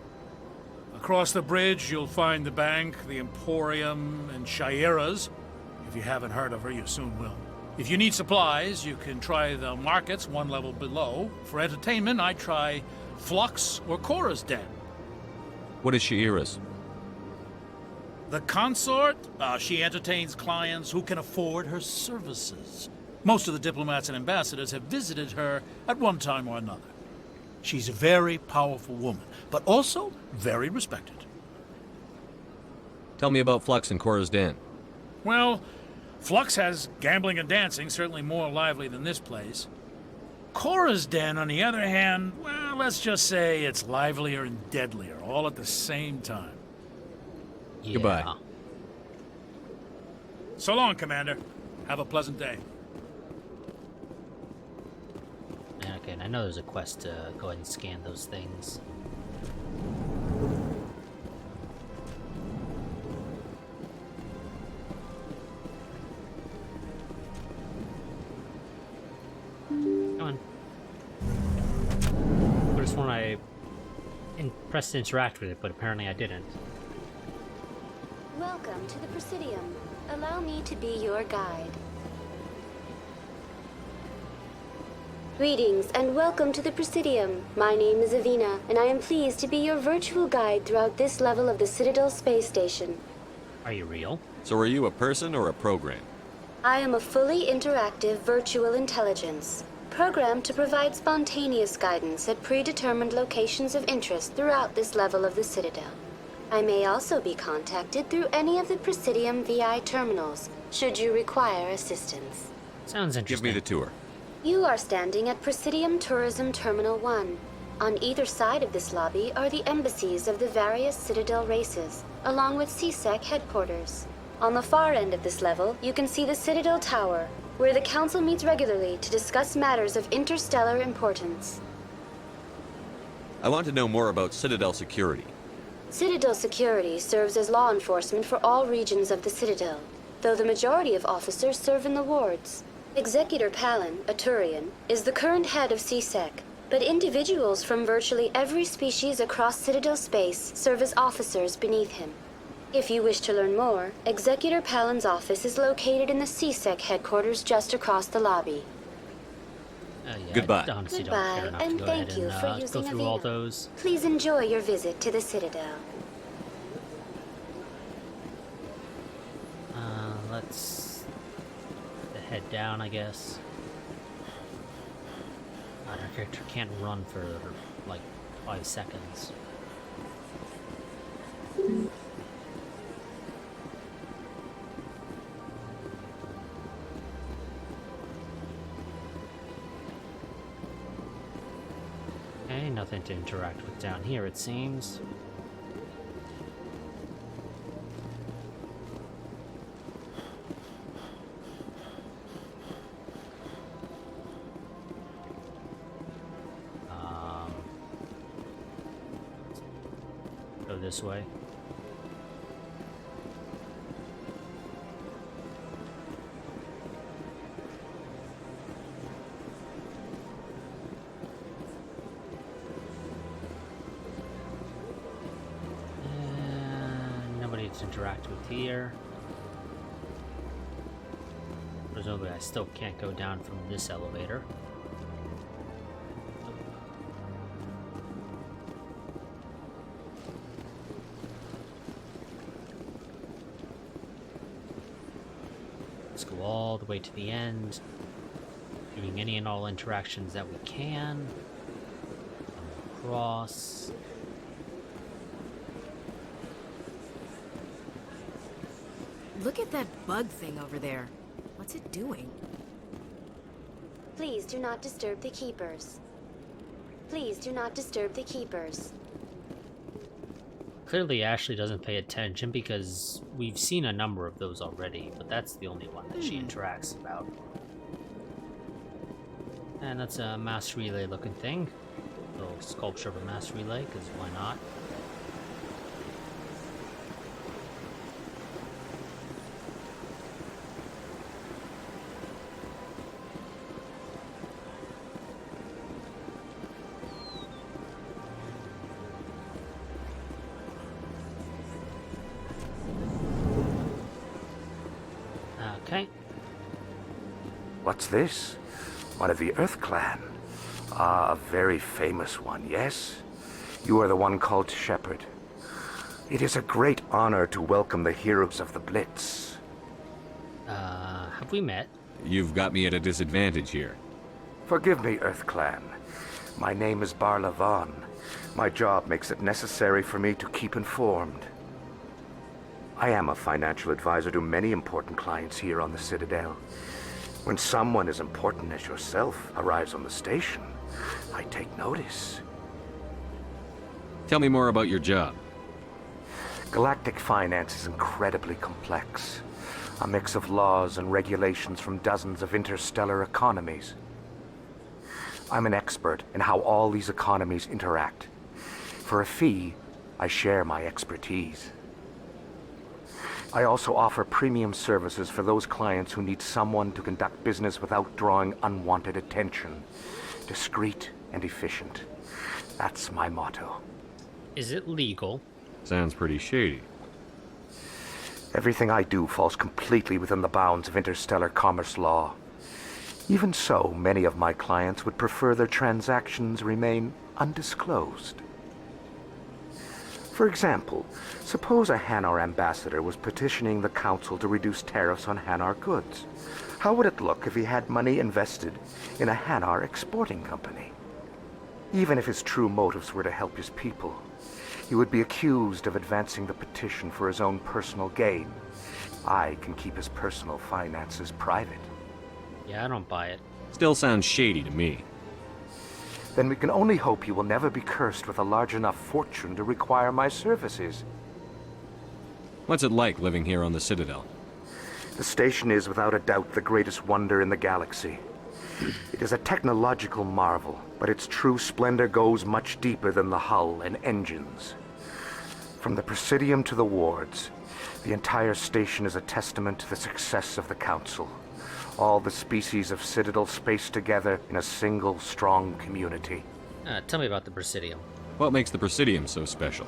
Across the bridge, you'll find the bank, the Emporium, and Shaira's. If you haven't heard of her, you soon will. If you need supplies, you can try the markets one level below. For entertainment, I'd try Flux or Cora's Den. What is Shaira's? The consort? She entertains clients who can afford her services. Most of the diplomats and ambassadors have visited her at one time or another. She's a very powerful woman, but also very respected. Tell me about Flux and Cora's Den. Well, Flux has gambling and dancing, certainly more lively than this place. Cora's Den, on the other hand, well, let's just say it's livelier and deadlier, all at the same time. Yeah. Goodbye. So long, Commander. Have a pleasant day. Okay, and I know there's a quest to go ahead and scan those things. press to interact with it, but apparently I didn't. Welcome to the Presidium. Allow me to be your guide. Greetings and welcome to the Presidium. My name is Avina, and I am pleased to be your virtual guide throughout this level of the Citadel space station. Are you real? So are you a person or a program? I am a fully interactive virtual intelligence, programmed to provide spontaneous guidance at predetermined locations of interest throughout this level of the Citadel. I may also be contacted through any of the Presidium VI terminals, should you require assistance. Sounds interesting. Give me the tour. You are standing at Presidium Tourism Terminal 1. On either side of this lobby are the embassies of the various Citadel races, along with CSEC headquarters. On the far end of this level, you can see the Citadel Tower, where the Council meets regularly to discuss matters of interstellar importance. I want to know more about Citadel Security. Citadel Security serves as law enforcement for all regions of the Citadel, though the majority of officers serve in the wards. Executor Palin, a Turian, is the current head of CSEC, but individuals from virtually every species across Citadel space serve as officers beneath him. If you wish to learn more, Executor Palin's office is located in the CSEC headquarters just across the lobby. Yeah, Goodbye. I honestly don't Goodbye, care enough and to go thank ahead you and for go using through all Avina. those. Please enjoy your visit to the Citadel. Let's head down, I guess. Our character can't run for like 5 seconds. Okay, nothing to interact with down here, it seems. Go this way. Nobody to interact with here. Presumably I still can't go down from this elevator. Let's go all the way to the end, doing any and all interactions that we can. Across. Look at that bug thing over there. What's it doing? Please do not disturb the Keepers. Please do not disturb the Keepers. Clearly Ashley doesn't pay attention because we've seen a number of those already, but that's the only one that she interacts about. And that's a mass relay looking thing. Little sculpture of a mass relay, because why not? Okay. What's this? One of the Earth Clan. Ah, a very famous one, yes? You are the one called Shepherd. It is a great honor to welcome the heroes of the Blitz. Have we met? You've got me at a disadvantage here. Forgive me, Earth Clan. My name is Barla Vaughn. My job makes it necessary for me to keep informed. I am a financial advisor to many important clients here on the Citadel. When someone as important as yourself arrives on the station, I take notice. Tell me more about your job. Galactic finance is incredibly complex. A mix of laws and regulations from dozens of interstellar economies. I'm an expert in how all these economies interact. For a fee, I share my expertise. I also offer premium services for those clients who need someone to conduct business without drawing unwanted attention. Discreet and efficient. That's my motto. Is it legal? Sounds pretty shady. Everything I do falls completely within the bounds of interstellar commerce law. Even so, many of my clients would prefer their transactions remain undisclosed. For example, suppose a Hanar ambassador was petitioning the Council to reduce tariffs on Hanar goods. How would it look if he had money invested in a Hanar exporting company? Even if his true motives were to help his people, he would be accused of advancing the petition for his own personal gain. I can keep his personal finances private. Yeah, I don't buy it. Still sounds shady to me. Then we can only hope you will never be cursed with a large enough fortune to require my services. What's it like living here on the Citadel? The station is without a doubt the greatest wonder in the galaxy. It is a technological marvel, but its true splendor goes much deeper than the hull and engines. From the Presidium to the wards, the entire station is a testament to the success of the Council. All the species of Citadel spaced together in a single, strong community. Tell me about the Presidium. What makes the Presidium so special?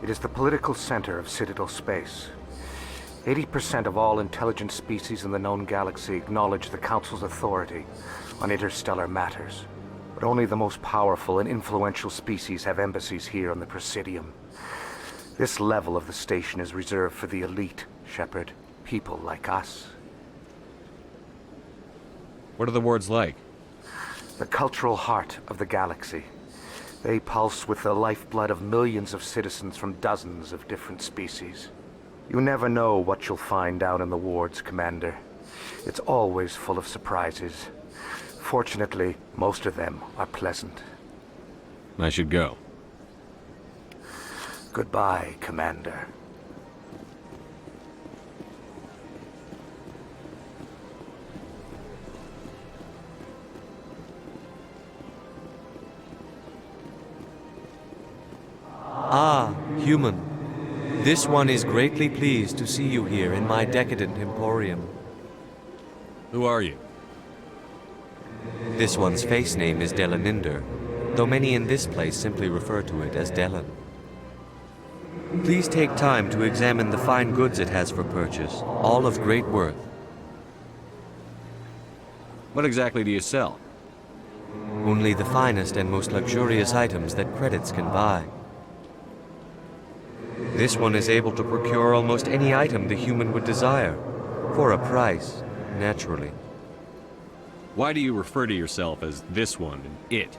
It is the political center of Citadel space. 80% of all intelligent species in the known galaxy acknowledge the Council's authority on interstellar matters. But only the most powerful and influential species have embassies here on the Presidium. This level of the station is reserved for the elite, Shepard. People like us. What are the wards like? The cultural heart of the galaxy. They pulse with the lifeblood of millions of citizens from dozens of different species. You never know what you'll find down in the wards, Commander. It's always full of surprises. Fortunately, most of them are pleasant. I should go. Goodbye, Commander. Ah, human. This one is greatly pleased to see you here in my decadent emporium. Who are you? This one's face name is Delaninder, though many in this place simply refer to it as Delan. Please take time to examine the fine goods it has for purchase, all of great worth. What exactly do you sell? Only the finest and most luxurious items that credits can buy. This one is able to procure almost any item the human would desire, for a price, naturally. Why do you refer to yourself as this one and it?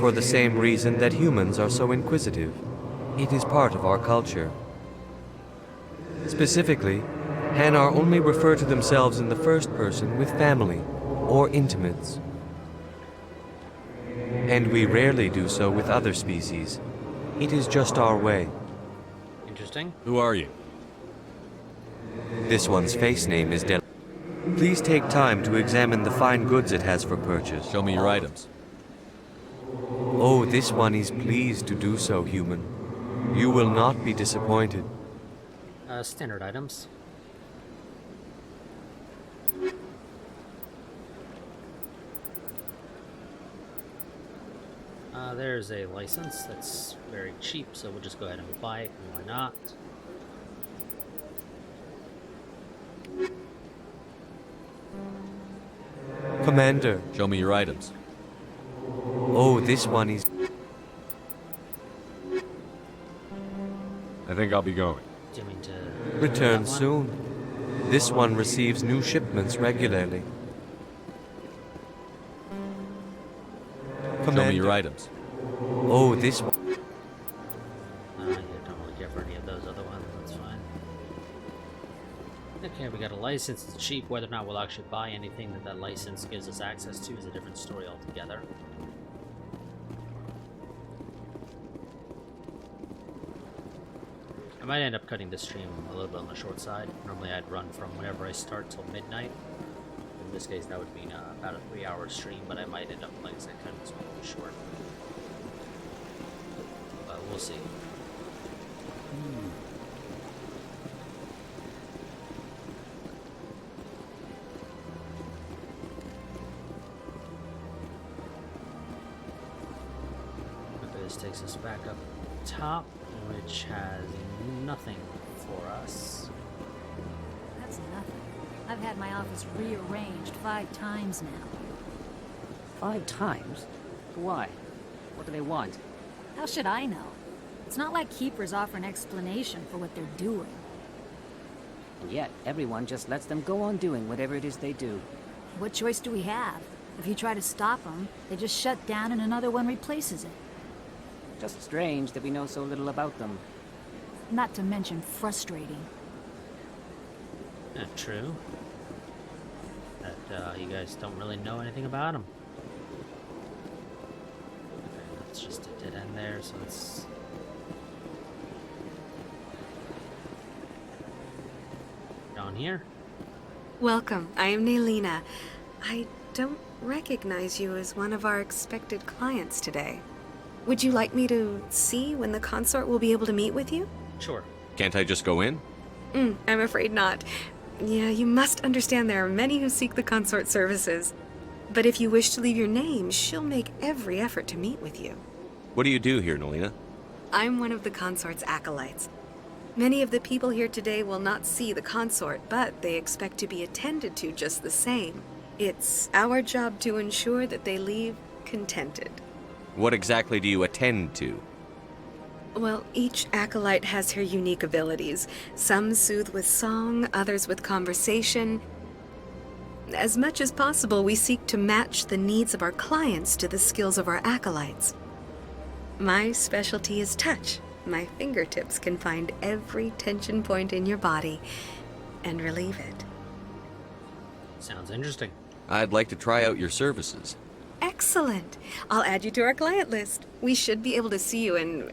For the same reason that humans are so inquisitive. It is part of our culture. Specifically, Hanar only refer to themselves in the first person with family or intimates. And we rarely do so with other species. It is just our way. Interesting. Who are you? This one's face name is Del. Please take time to examine the fine goods it has for purchase. Show me your items. Oh, this one is pleased to do so, human. You will not be disappointed. Standard items. There's a license that's very cheap, so we'll just go ahead and buy it, and why not? Commander. Show me your items. Oh, this one is... I think I'll be going. Do you mean to... Return soon. This one receives new shipments regularly. Commander. Show me your items. Oh, this one... you don't really care for any of those other ones, that's fine. Okay, we got a license, it's cheap. Whether or not we'll actually buy anything that license gives us access to is a different story altogether. I might end up cutting this stream a little bit on the short side. Normally I'd run from whenever I start till midnight. In this case that would mean about a 3-hour stream, but I might end up, like I said, cutting this one a little short. But we'll see. this takes us back up top, which has nothing for us. That's nothing. I've had my office rearranged 5 times now. 5 times? Why? What do they want? How should I know? It's not like Keepers offer an explanation for what they're doing. And yet, everyone just lets them go on doing whatever it is they do. What choice do we have? If you try to stop them, they just shut down and another one replaces it. Just strange that we know so little about them. Not to mention frustrating. Not true. That you guys don't really know anything about them. Okay, that's just a dead end there, so it's... down here. Welcome, I am Nelina. I don't recognize you as one of our expected clients today. Would you like me to see when the consort will be able to meet with you? Sure. Can't I just go in? I'm afraid not. Yeah, you must understand there are many who seek the consort services. But if you wish to leave your name, she'll make every effort to meet with you. What do you do here, Nelina? I'm one of the consort's acolytes. Many of the people here today will not see the consort, but they expect to be attended to just the same. It's our job to ensure that they leave contented. What exactly do you attend to? Well, each acolyte has her unique abilities. Some soothe with song, others with conversation. As much as possible, we seek to match the needs of our clients to the skills of our acolytes. My specialty is touch. My fingertips can find every tension point in your body and relieve it. Sounds interesting. I'd like to try out your services. Excellent. I'll add you to our client list. We should be able to see you in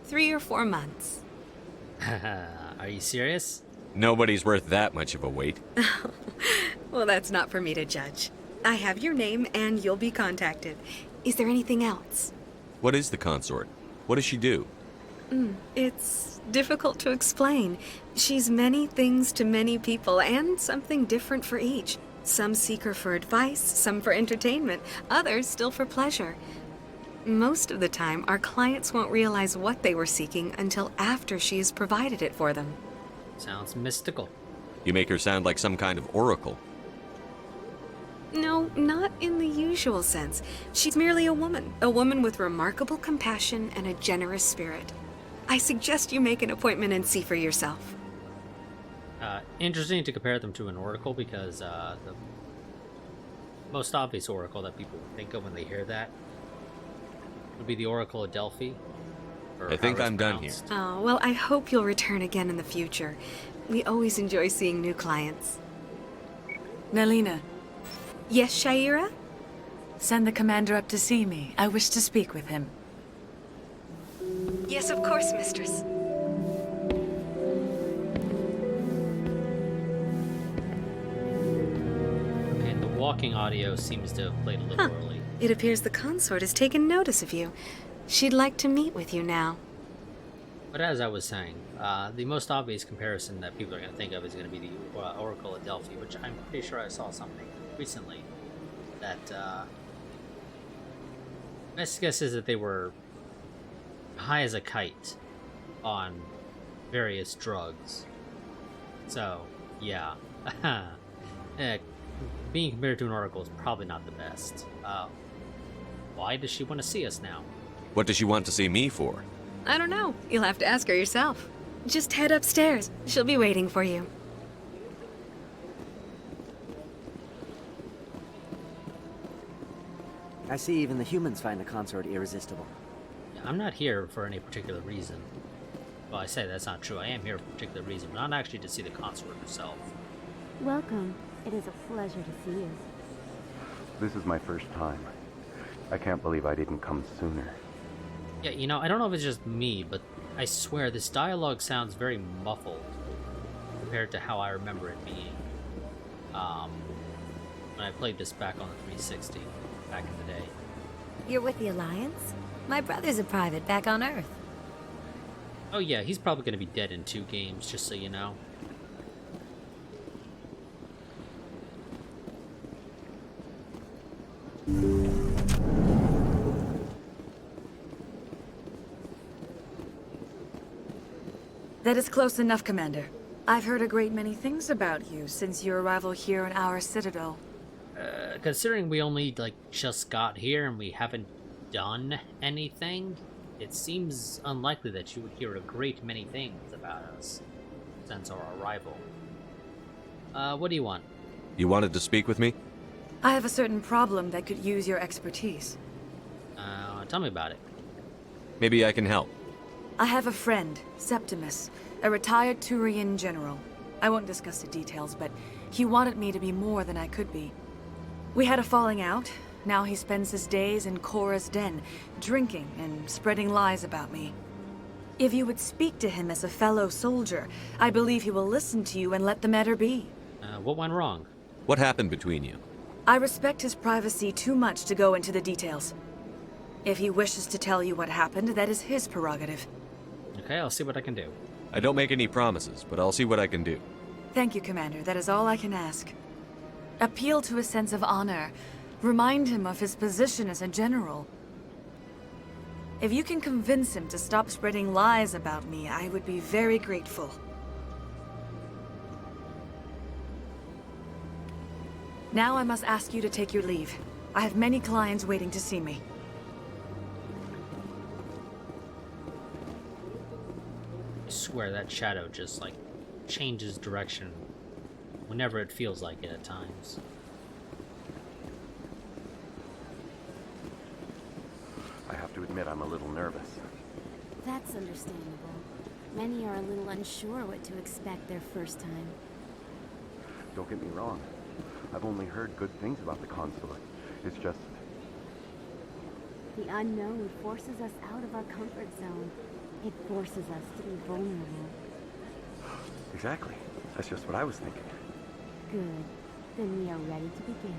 3 or 4 months. Are you serious? Nobody's worth that much of a wait. Well, that's not for me to judge. I have your name and you'll be contacted. Is there anything else? What is the consort? What does she do? It's difficult to explain. She's many things to many people and something different for each. Some seek her for advice, some for entertainment, others still for pleasure. Most of the time, our clients won't realize what they were seeking until after she has provided it for them. Sounds mystical. You make her sound like some kind of oracle. No, not in the usual sense. She's merely a woman with remarkable compassion and a generous spirit. I suggest you make an appointment and see for yourself. Interesting to compare them to an oracle because the most obvious oracle that people would think of when they hear that would be the Oracle of Delphi. I think I'm done here. Oh, well, I hope you'll return again in the future. We always enjoy seeing new clients. Nelina. Yes, Shaira? Send the commander up to see me. I wish to speak with him. Yes, of course, mistress. Okay, the walking audio seems to have played a little early. It appears the consort has taken notice of you. She'd like to meet with you now. But as I was saying, the most obvious comparison that people are going to think of is going to be the Oracle of Delphi, which I'm pretty sure I saw something recently that best guess is that they were high as a kite on various drugs. So, yeah. Being compared to an oracle is probably not the best. Why does she want to see us now? What does she want to see me for? I don't know. You'll have to ask her yourself. Just head upstairs. She'll be waiting for you. I see even the humans find the consort irresistible. I'm not here for any particular reason. Well, I say that's not true. I am here for a particular reason, but not actually to see the consort herself. Welcome. It is a pleasure to see you. This is my first time. I can't believe I didn't come sooner. Yeah, you know, I don't know if it's just me, but I swear this dialogue sounds very muffled compared to how I remember it being when I played this back on the 360 back in the day. You're with the Alliance? My brother's a private back on Earth. Oh yeah, he's probably going to be dead in 2 games, just so you know. That is close enough, Commander. I've heard a great many things about you since your arrival here in our Citadel. Considering we only, just got here and we haven't done anything, it seems unlikely that you would hear a great many things about us since our arrival. What do you want? You wanted to speak with me? I have a certain problem that could use your expertise. Tell me about it. Maybe I can help. I have a friend, Septimus, a retired Turian general. I won't discuss the details, but he wanted me to be more than I could be. We had a falling out. Now he spends his days in Cora's den, drinking and spreading lies about me. If you would speak to him as a fellow soldier, I believe he will listen to you and let the matter be. What went wrong? What happened between you? I respect his privacy too much to go into the details. If he wishes to tell you what happened, that is his prerogative. Okay, I'll see what I can do. I don't make any promises, but I'll see what I can do. Thank you, Commander. That is all I can ask. Appeal to his sense of honor. Remind him of his position as a general. If you can convince him to stop spreading lies about me, I would be very grateful. Now I must ask you to take your leave. I have many clients waiting to see me. I swear that shadow just, changes direction whenever it feels like it at times. I have to admit I'm a little nervous. That's understandable. Many are a little unsure what to expect their first time. Don't get me wrong. I've only heard good things about the consulate. It's just... The unknown forces us out of our comfort zone. It forces us to be vulnerable. Exactly. That's just what I was thinking. Good. Then we are ready to begin.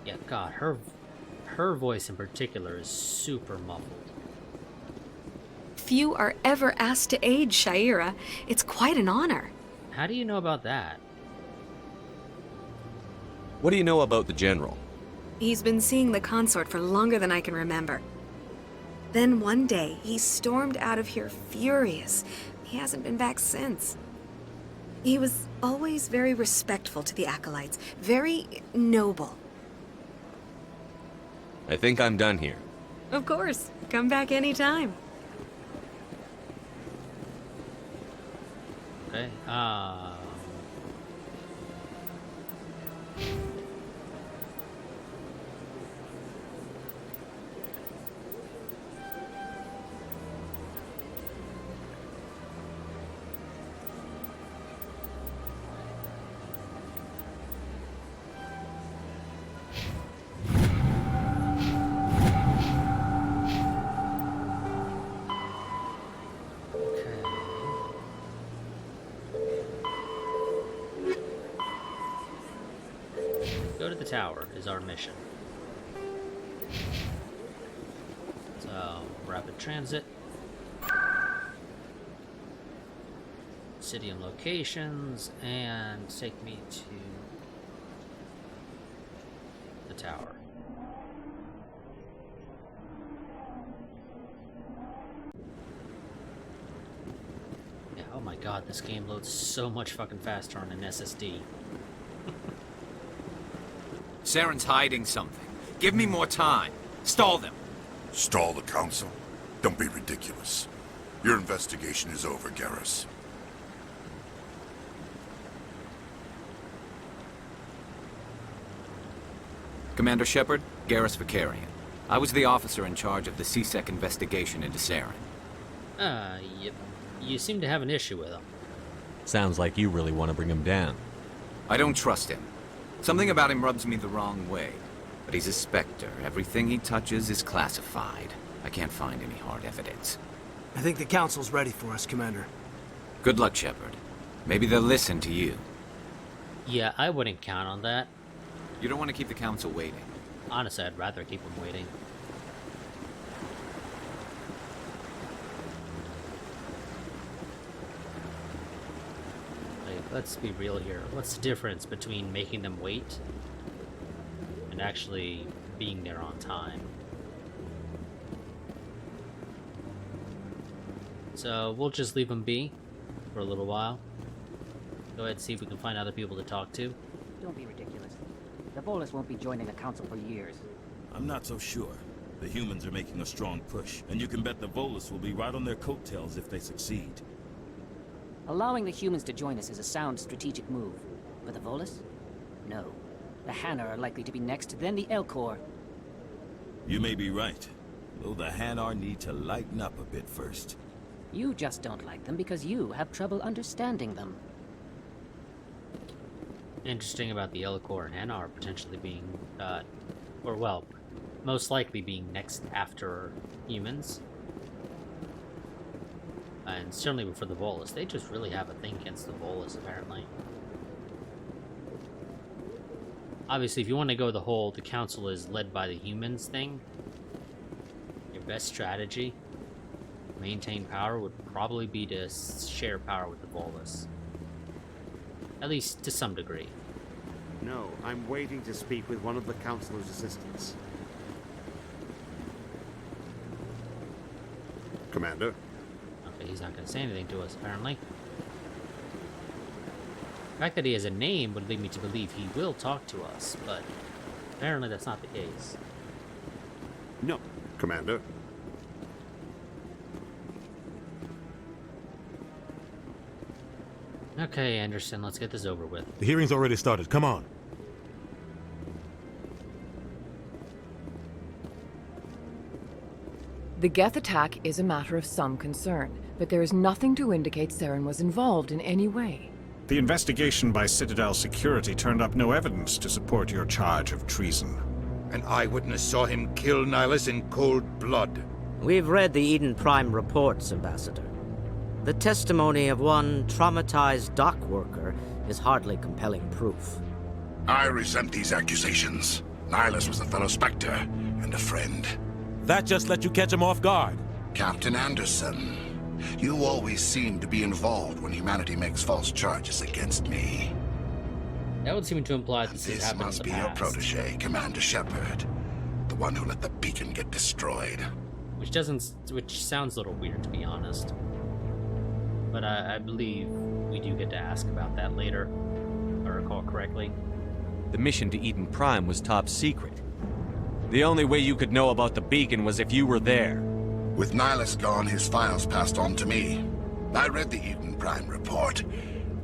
Yeah, God, her voice in particular is super muffled. Few are ever asked to aid Shaira. It's quite an honor. How do you know about that? What do you know about the General? He's been seeing the consort for longer than I can remember. Then one day, he stormed out of here furious. He hasn't been back since. He was always very respectful to the acolytes, very noble. I think I'm done here. Of course. Come back anytime. Okay, go to the tower is our mission. So, rapid transit. City and locations, and take me to the tower. Yeah, oh my god, this game loads so much fucking faster on an SSD. Saren's hiding something. Give me more time. Stall them. Stall the council? Don't be ridiculous. Your investigation is over, Garrus. Commander Shepard, Garrus Vicarian. I was the officer in charge of the CSEC investigation into Saren. You seem to have an issue with him. Sounds like you really want to bring him down. I don't trust him. Something about him rubs me the wrong way. But he's a Spectre. Everything he touches is classified. I can't find any hard evidence. I think the Council's ready for us, Commander. Good luck, Shepard. Maybe they'll listen to you. Yeah, I wouldn't count on that. You don't want to keep the Council waiting. Honestly, I'd rather keep them waiting. Let's be real here. What's the difference between making them wait and actually being there on time? So we'll just leave them be. for a little while. Go ahead and see if we can find other people to talk to. Don't be ridiculous. The Volus won't be joining the Council for years. I'm not so sure. The humans are making a strong push, and you can bet the Volus will be right on their coattails if they succeed. Allowing the humans to join us is a sound strategic move. But the Volus? No. The Hanar are likely to be next, then the Elcor. You may be right, though the Hanar need to lighten up a bit first. You just don't like them because you have trouble understanding them. Interesting about the Elcor and Hanar potentially being, or well, most likely being next after humans. And certainly before the Volus. They just really have a thing against the Volus, apparently. Obviously, if you want to go the whole, the council is led by the humans thing, your best strategy, maintain power, would probably be to share power with the Volus. At least to some degree. No, I'm waiting to speak with one of the councilor's assistants. Commander? Okay, he's not going to say anything to us, apparently. The fact that he has a name would lead me to believe he will talk to us, but apparently that's not the case. No, Commander. Okay, Anderson, let's get this over with. The hearing's already started. Come on. The Geth attack is a matter of some concern, but there is nothing to indicate Saren was involved in any way. The investigation by Citadel Security turned up no evidence to support your charge of treason. An eyewitness saw him kill Nihilus in cold blood. We've read the Eden Prime reports, Ambassador. The testimony of one traumatized dock worker is hardly compelling proof. I resent these accusations. Nihilus was a fellow Spectre and a friend. That just let you catch him off guard. Captain Anderson, you always seem to be involved when humanity makes false charges against me. That would seem to imply that this must be your protege, Commander Shepard, the one who let the beacon get destroyed. Which sounds a little weird, to be honest. But I believe we do get to ask about that later, if I recall correctly. The mission to Eden Prime was top secret. The only way you could know about the beacon was if you were there. With Nihilus gone, his files passed on to me. I read the Eden Prime report.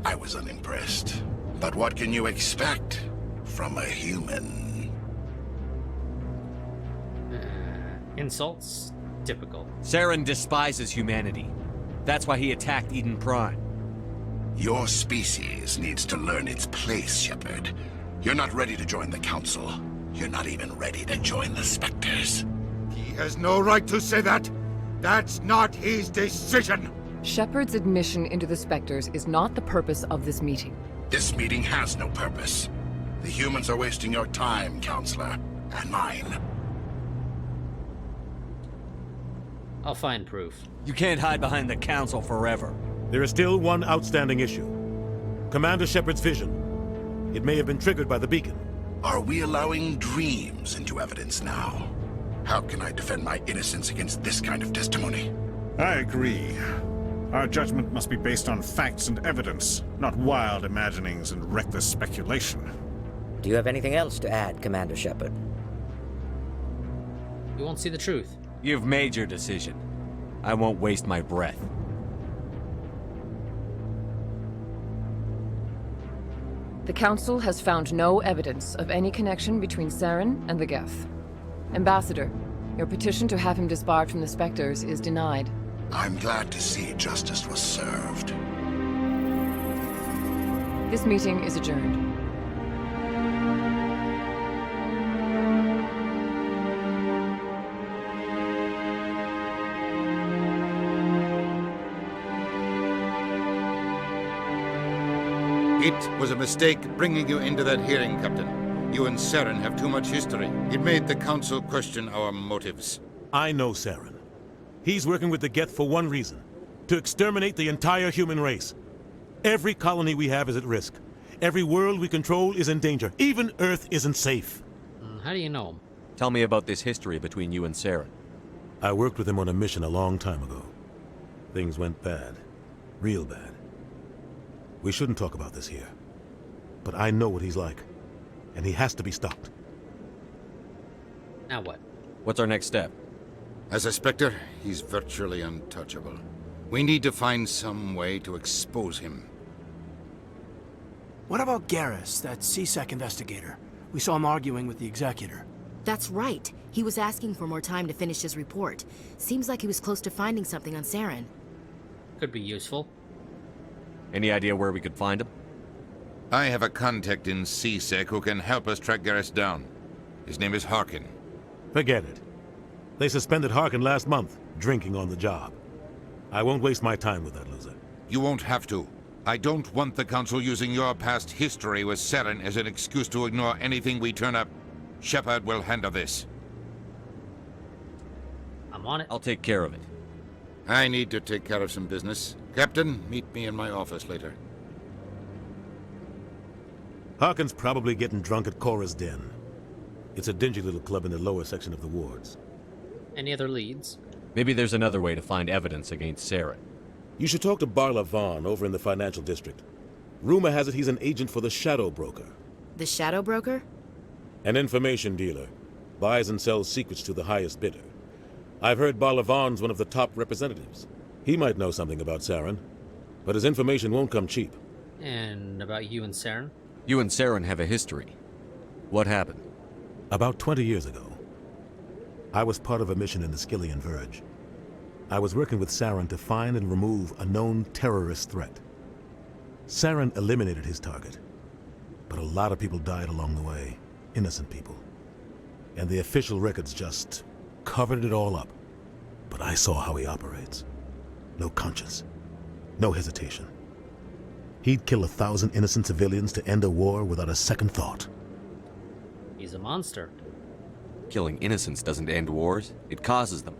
I was unimpressed. But what can you expect from a human? Insults? Typical. Saren despises humanity. That's why he attacked Eden Prime. Your species needs to learn its place, Shepard. You're not ready to join the Council. You're not even ready to join the Spectres. He has no right to say that. That's not his decision. Shepard's admission into the Spectres is not the purpose of this meeting. This meeting has no purpose. The humans are wasting your time, Counselor, and mine. I'll find proof. You can't hide behind the Council forever. There is still one outstanding issue. Commander Shepard's vision. It may have been triggered by the beacon. Are we allowing dreams into evidence now? How can I defend my innocence against this kind of testimony? I agree. Our judgment must be based on facts and evidence, not wild imaginings and reckless speculation. Do you have anything else to add, Commander Shepard? You won't see the truth. You've made your decision. I won't waste my breath. The Council has found no evidence of any connection between Saren and the Geth. Ambassador, your petition to have him disbarred from the Spectres is denied. I'm glad to see justice was served. This meeting is adjourned. It was a mistake bringing you into that hearing, Captain. You and Saren have too much history. It made the Council question our motives. I know Saren. He's working with the Geth for one reason. To exterminate the entire human race. Every colony we have is at risk. Every world we control is in danger. Even Earth isn't safe. How do you know him? Tell me about this history between you and Saren. I worked with him on a mission a long time ago. Things went bad. Real bad. We shouldn't talk about this here. But I know what he's like, and he has to be stopped. Now what? What's our next step? As a Spectre, he's virtually untouchable. We need to find some way to expose him. What about Garrus, that CSEC investigator? We saw him arguing with the Executor. That's right. He was asking for more time to finish his report. Seems like he was close to finding something on Saren. Could be useful. Any idea where we could find him? I have a contact in CSEC who can help us track Garrus down. His name is Harkin. Forget it. They suspended Harkin last month, drinking on the job. I won't waste my time with that loser. You won't have to. I don't want the Council using your past history with Saren as an excuse to ignore anything we turn up. Shepard will handle this. I'm on it. I'll take care of it. I need to take care of some business. Captain, meet me in my office later. Harkin's probably getting drunk at Cora's Den. It's a dingy little club in the lower section of the wards. Any other leads? Maybe there's another way to find evidence against Saren. You should talk to Barla Vaughn over in the financial district. Rumor has it he's an agent for the Shadow Broker. The Shadow Broker? An information dealer. Buys and sells secrets to the highest bidder. I've heard Barla Vaughn's one of the top representatives. He might know something about Saren, but his information won't come cheap. And about you and Saren? You and Saren have a history. What happened? About 20 years ago, I was part of a mission in the Skillian Verge. I was working with Saren to find and remove a known terrorist threat. Saren eliminated his target, but a lot of people died along the way, innocent people. And the official records just covered it all up. But I saw how he operates. No conscience, no hesitation. He'd kill 1,000 innocent civilians to end a war without a second thought. He's a monster. Killing innocents doesn't end wars, it causes them.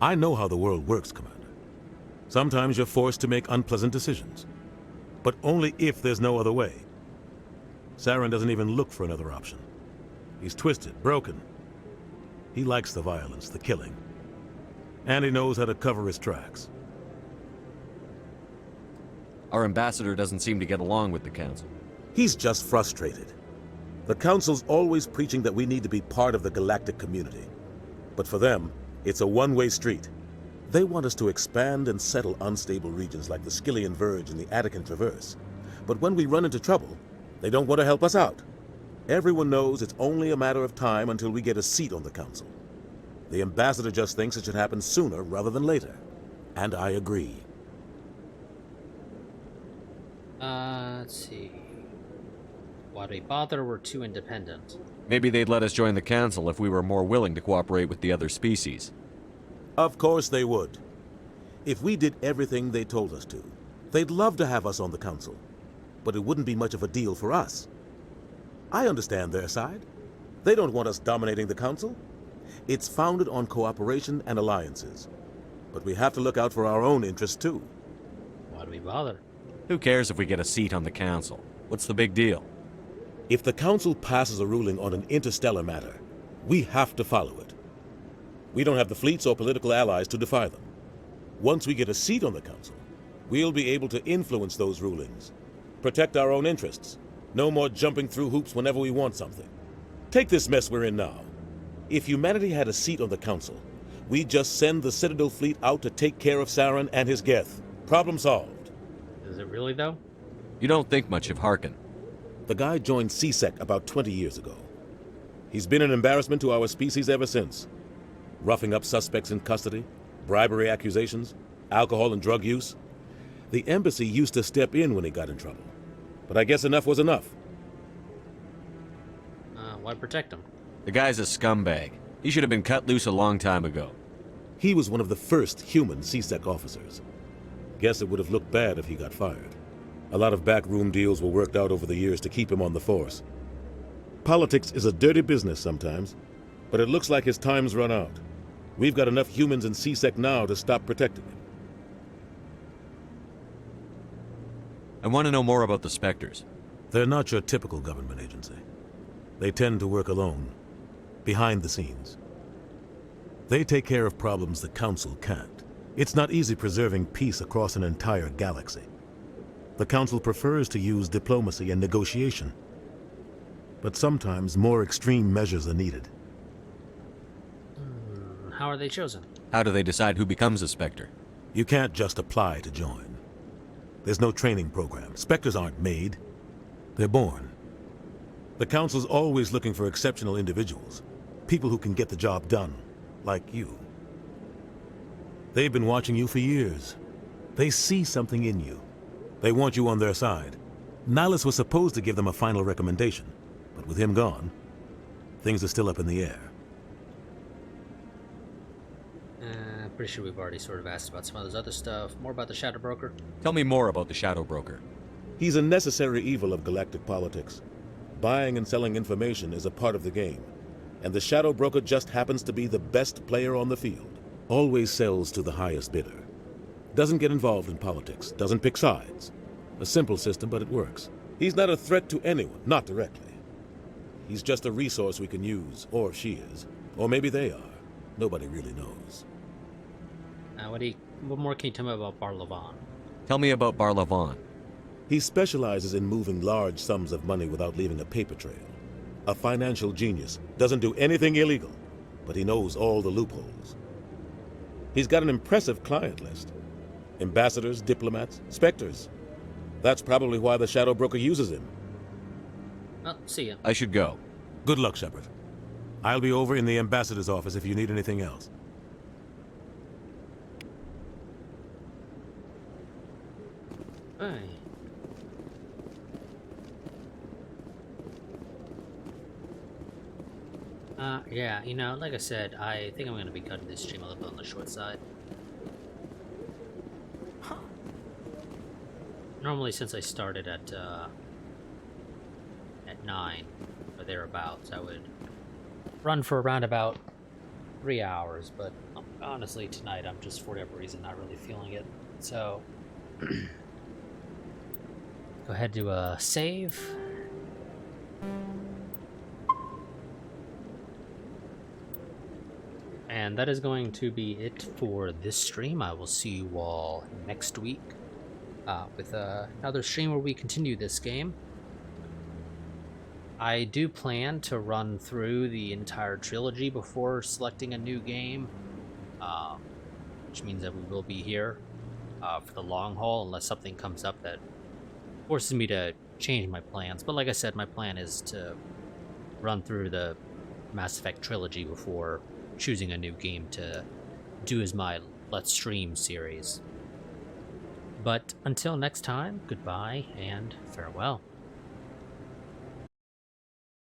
I know how the world works, Commander. Sometimes you're forced to make unpleasant decisions, but only if there's no other way. Saren doesn't even look for another option. He's twisted, broken. He likes the violence, the killing, and he knows how to cover his tracks. Our ambassador doesn't seem to get along with the Council. He's just frustrated. The Council's always preaching that we need to be part of the galactic community. But for them, it's a one-way street. They want us to expand and settle unstable regions like the Skillian Verge and the Attican Traverse. But when we run into trouble, they don't want to help us out. Everyone knows it's only a matter of time until we get a seat on the Council. The ambassador just thinks it should happen sooner rather than later. And I agree. Let's see. Why do we bother? We're too independent. Maybe they'd let us join the Council if we were more willing to cooperate with the other species. Of course they would. If we did everything they told us to, they'd love to have us on the Council. But it wouldn't be much of a deal for us. I understand their side. They don't want us dominating the Council. It's founded on cooperation and alliances. But we have to look out for our own interests too. Why do we bother? Who cares if we get a seat on the Council? What's the big deal? If the Council passes a ruling on an interstellar matter, we have to follow it. We don't have the fleets or political allies to defy them. Once we get a seat on the Council, we'll be able to influence those rulings, protect our own interests. No more jumping through hoops whenever we want something. Take this mess we're in now. If humanity had a seat on the Council, we'd just send the Citadel fleet out to take care of Saren and his Geth. Problem solved. Is it really, though? You don't think much of Harkin. The guy joined CSEC about 20 years ago. He's been an embarrassment to our species ever since. Roughing up suspects in custody, bribery accusations, alcohol and drug use. The embassy used to step in when he got in trouble. But I guess enough was enough. Why protect him? The guy's a scumbag. He should have been cut loose a long time ago. He was one of the first human CSEC officers. Guess it would have looked bad if he got fired. A lot of backroom deals were worked out over the years to keep him on the force. Politics is a dirty business sometimes, but it looks like his time's run out. We've got enough humans in CSEC now to stop protecting him. I want to know more about the Spectres. They're not your typical government agency. They tend to work alone, behind the scenes. They take care of problems the Council can't. It's not easy preserving peace across an entire galaxy. The Council prefers to use diplomacy and negotiation. But sometimes more extreme measures are needed. How are they chosen? How do they decide who becomes a Spectre? You can't just apply to join. There's no training program. Spectres aren't made. They're born. The Council's always looking for exceptional individuals. People who can get the job done, like you. They've been watching you for years. They see something in you. They want you on their side. Nihilus was supposed to give them a final recommendation, but with him gone, things are still up in the air. Pretty sure we've already sort of asked about some of those other stuff. More about the Shadow Broker? Tell me more about the Shadow Broker. He's a necessary evil of galactic politics. Buying and selling information is a part of the game, and the Shadow Broker just happens to be the best player on the field. Always sells to the highest bidder. Doesn't get involved in politics, doesn't pick sides. A simple system, but it works. He's not a threat to anyone, not directly. He's just a resource we can use, or she is. Or maybe they are. Nobody really knows. What more can you tell me about Barlavan? Tell me about Barlavan. He specializes in moving large sums of money without leaving a paper trail. A financial genius. Doesn't do anything illegal, but he knows all the loopholes. He's got an impressive client list. Ambassadors, diplomats, Spectres. That's probably why the Shadow Broker uses him. Well, see ya. I should go. Good luck, Shepard. I'll be over in the ambassador's office if you need anything else. Hey. Yeah, you know, like I said, I think I'm going to be cutting this stream a little bit on the short side. Normally, since I started at 9 or thereabouts, I would run for around about 3 hours, but honestly, tonight I'm just, for whatever reason, not really feeling it. So, go ahead to save. And that is going to be it for this stream. I will see you all next week with another stream where we continue this game. I do plan to run through the entire trilogy before selecting a new game, which means that we will be here for the long haul unless something comes up that forces me to change my plans. But like I said, my plan is to run through the Mass Effect Trilogy before choosing a new game to do as my Let's Stream series. But until next time, goodbye and farewell.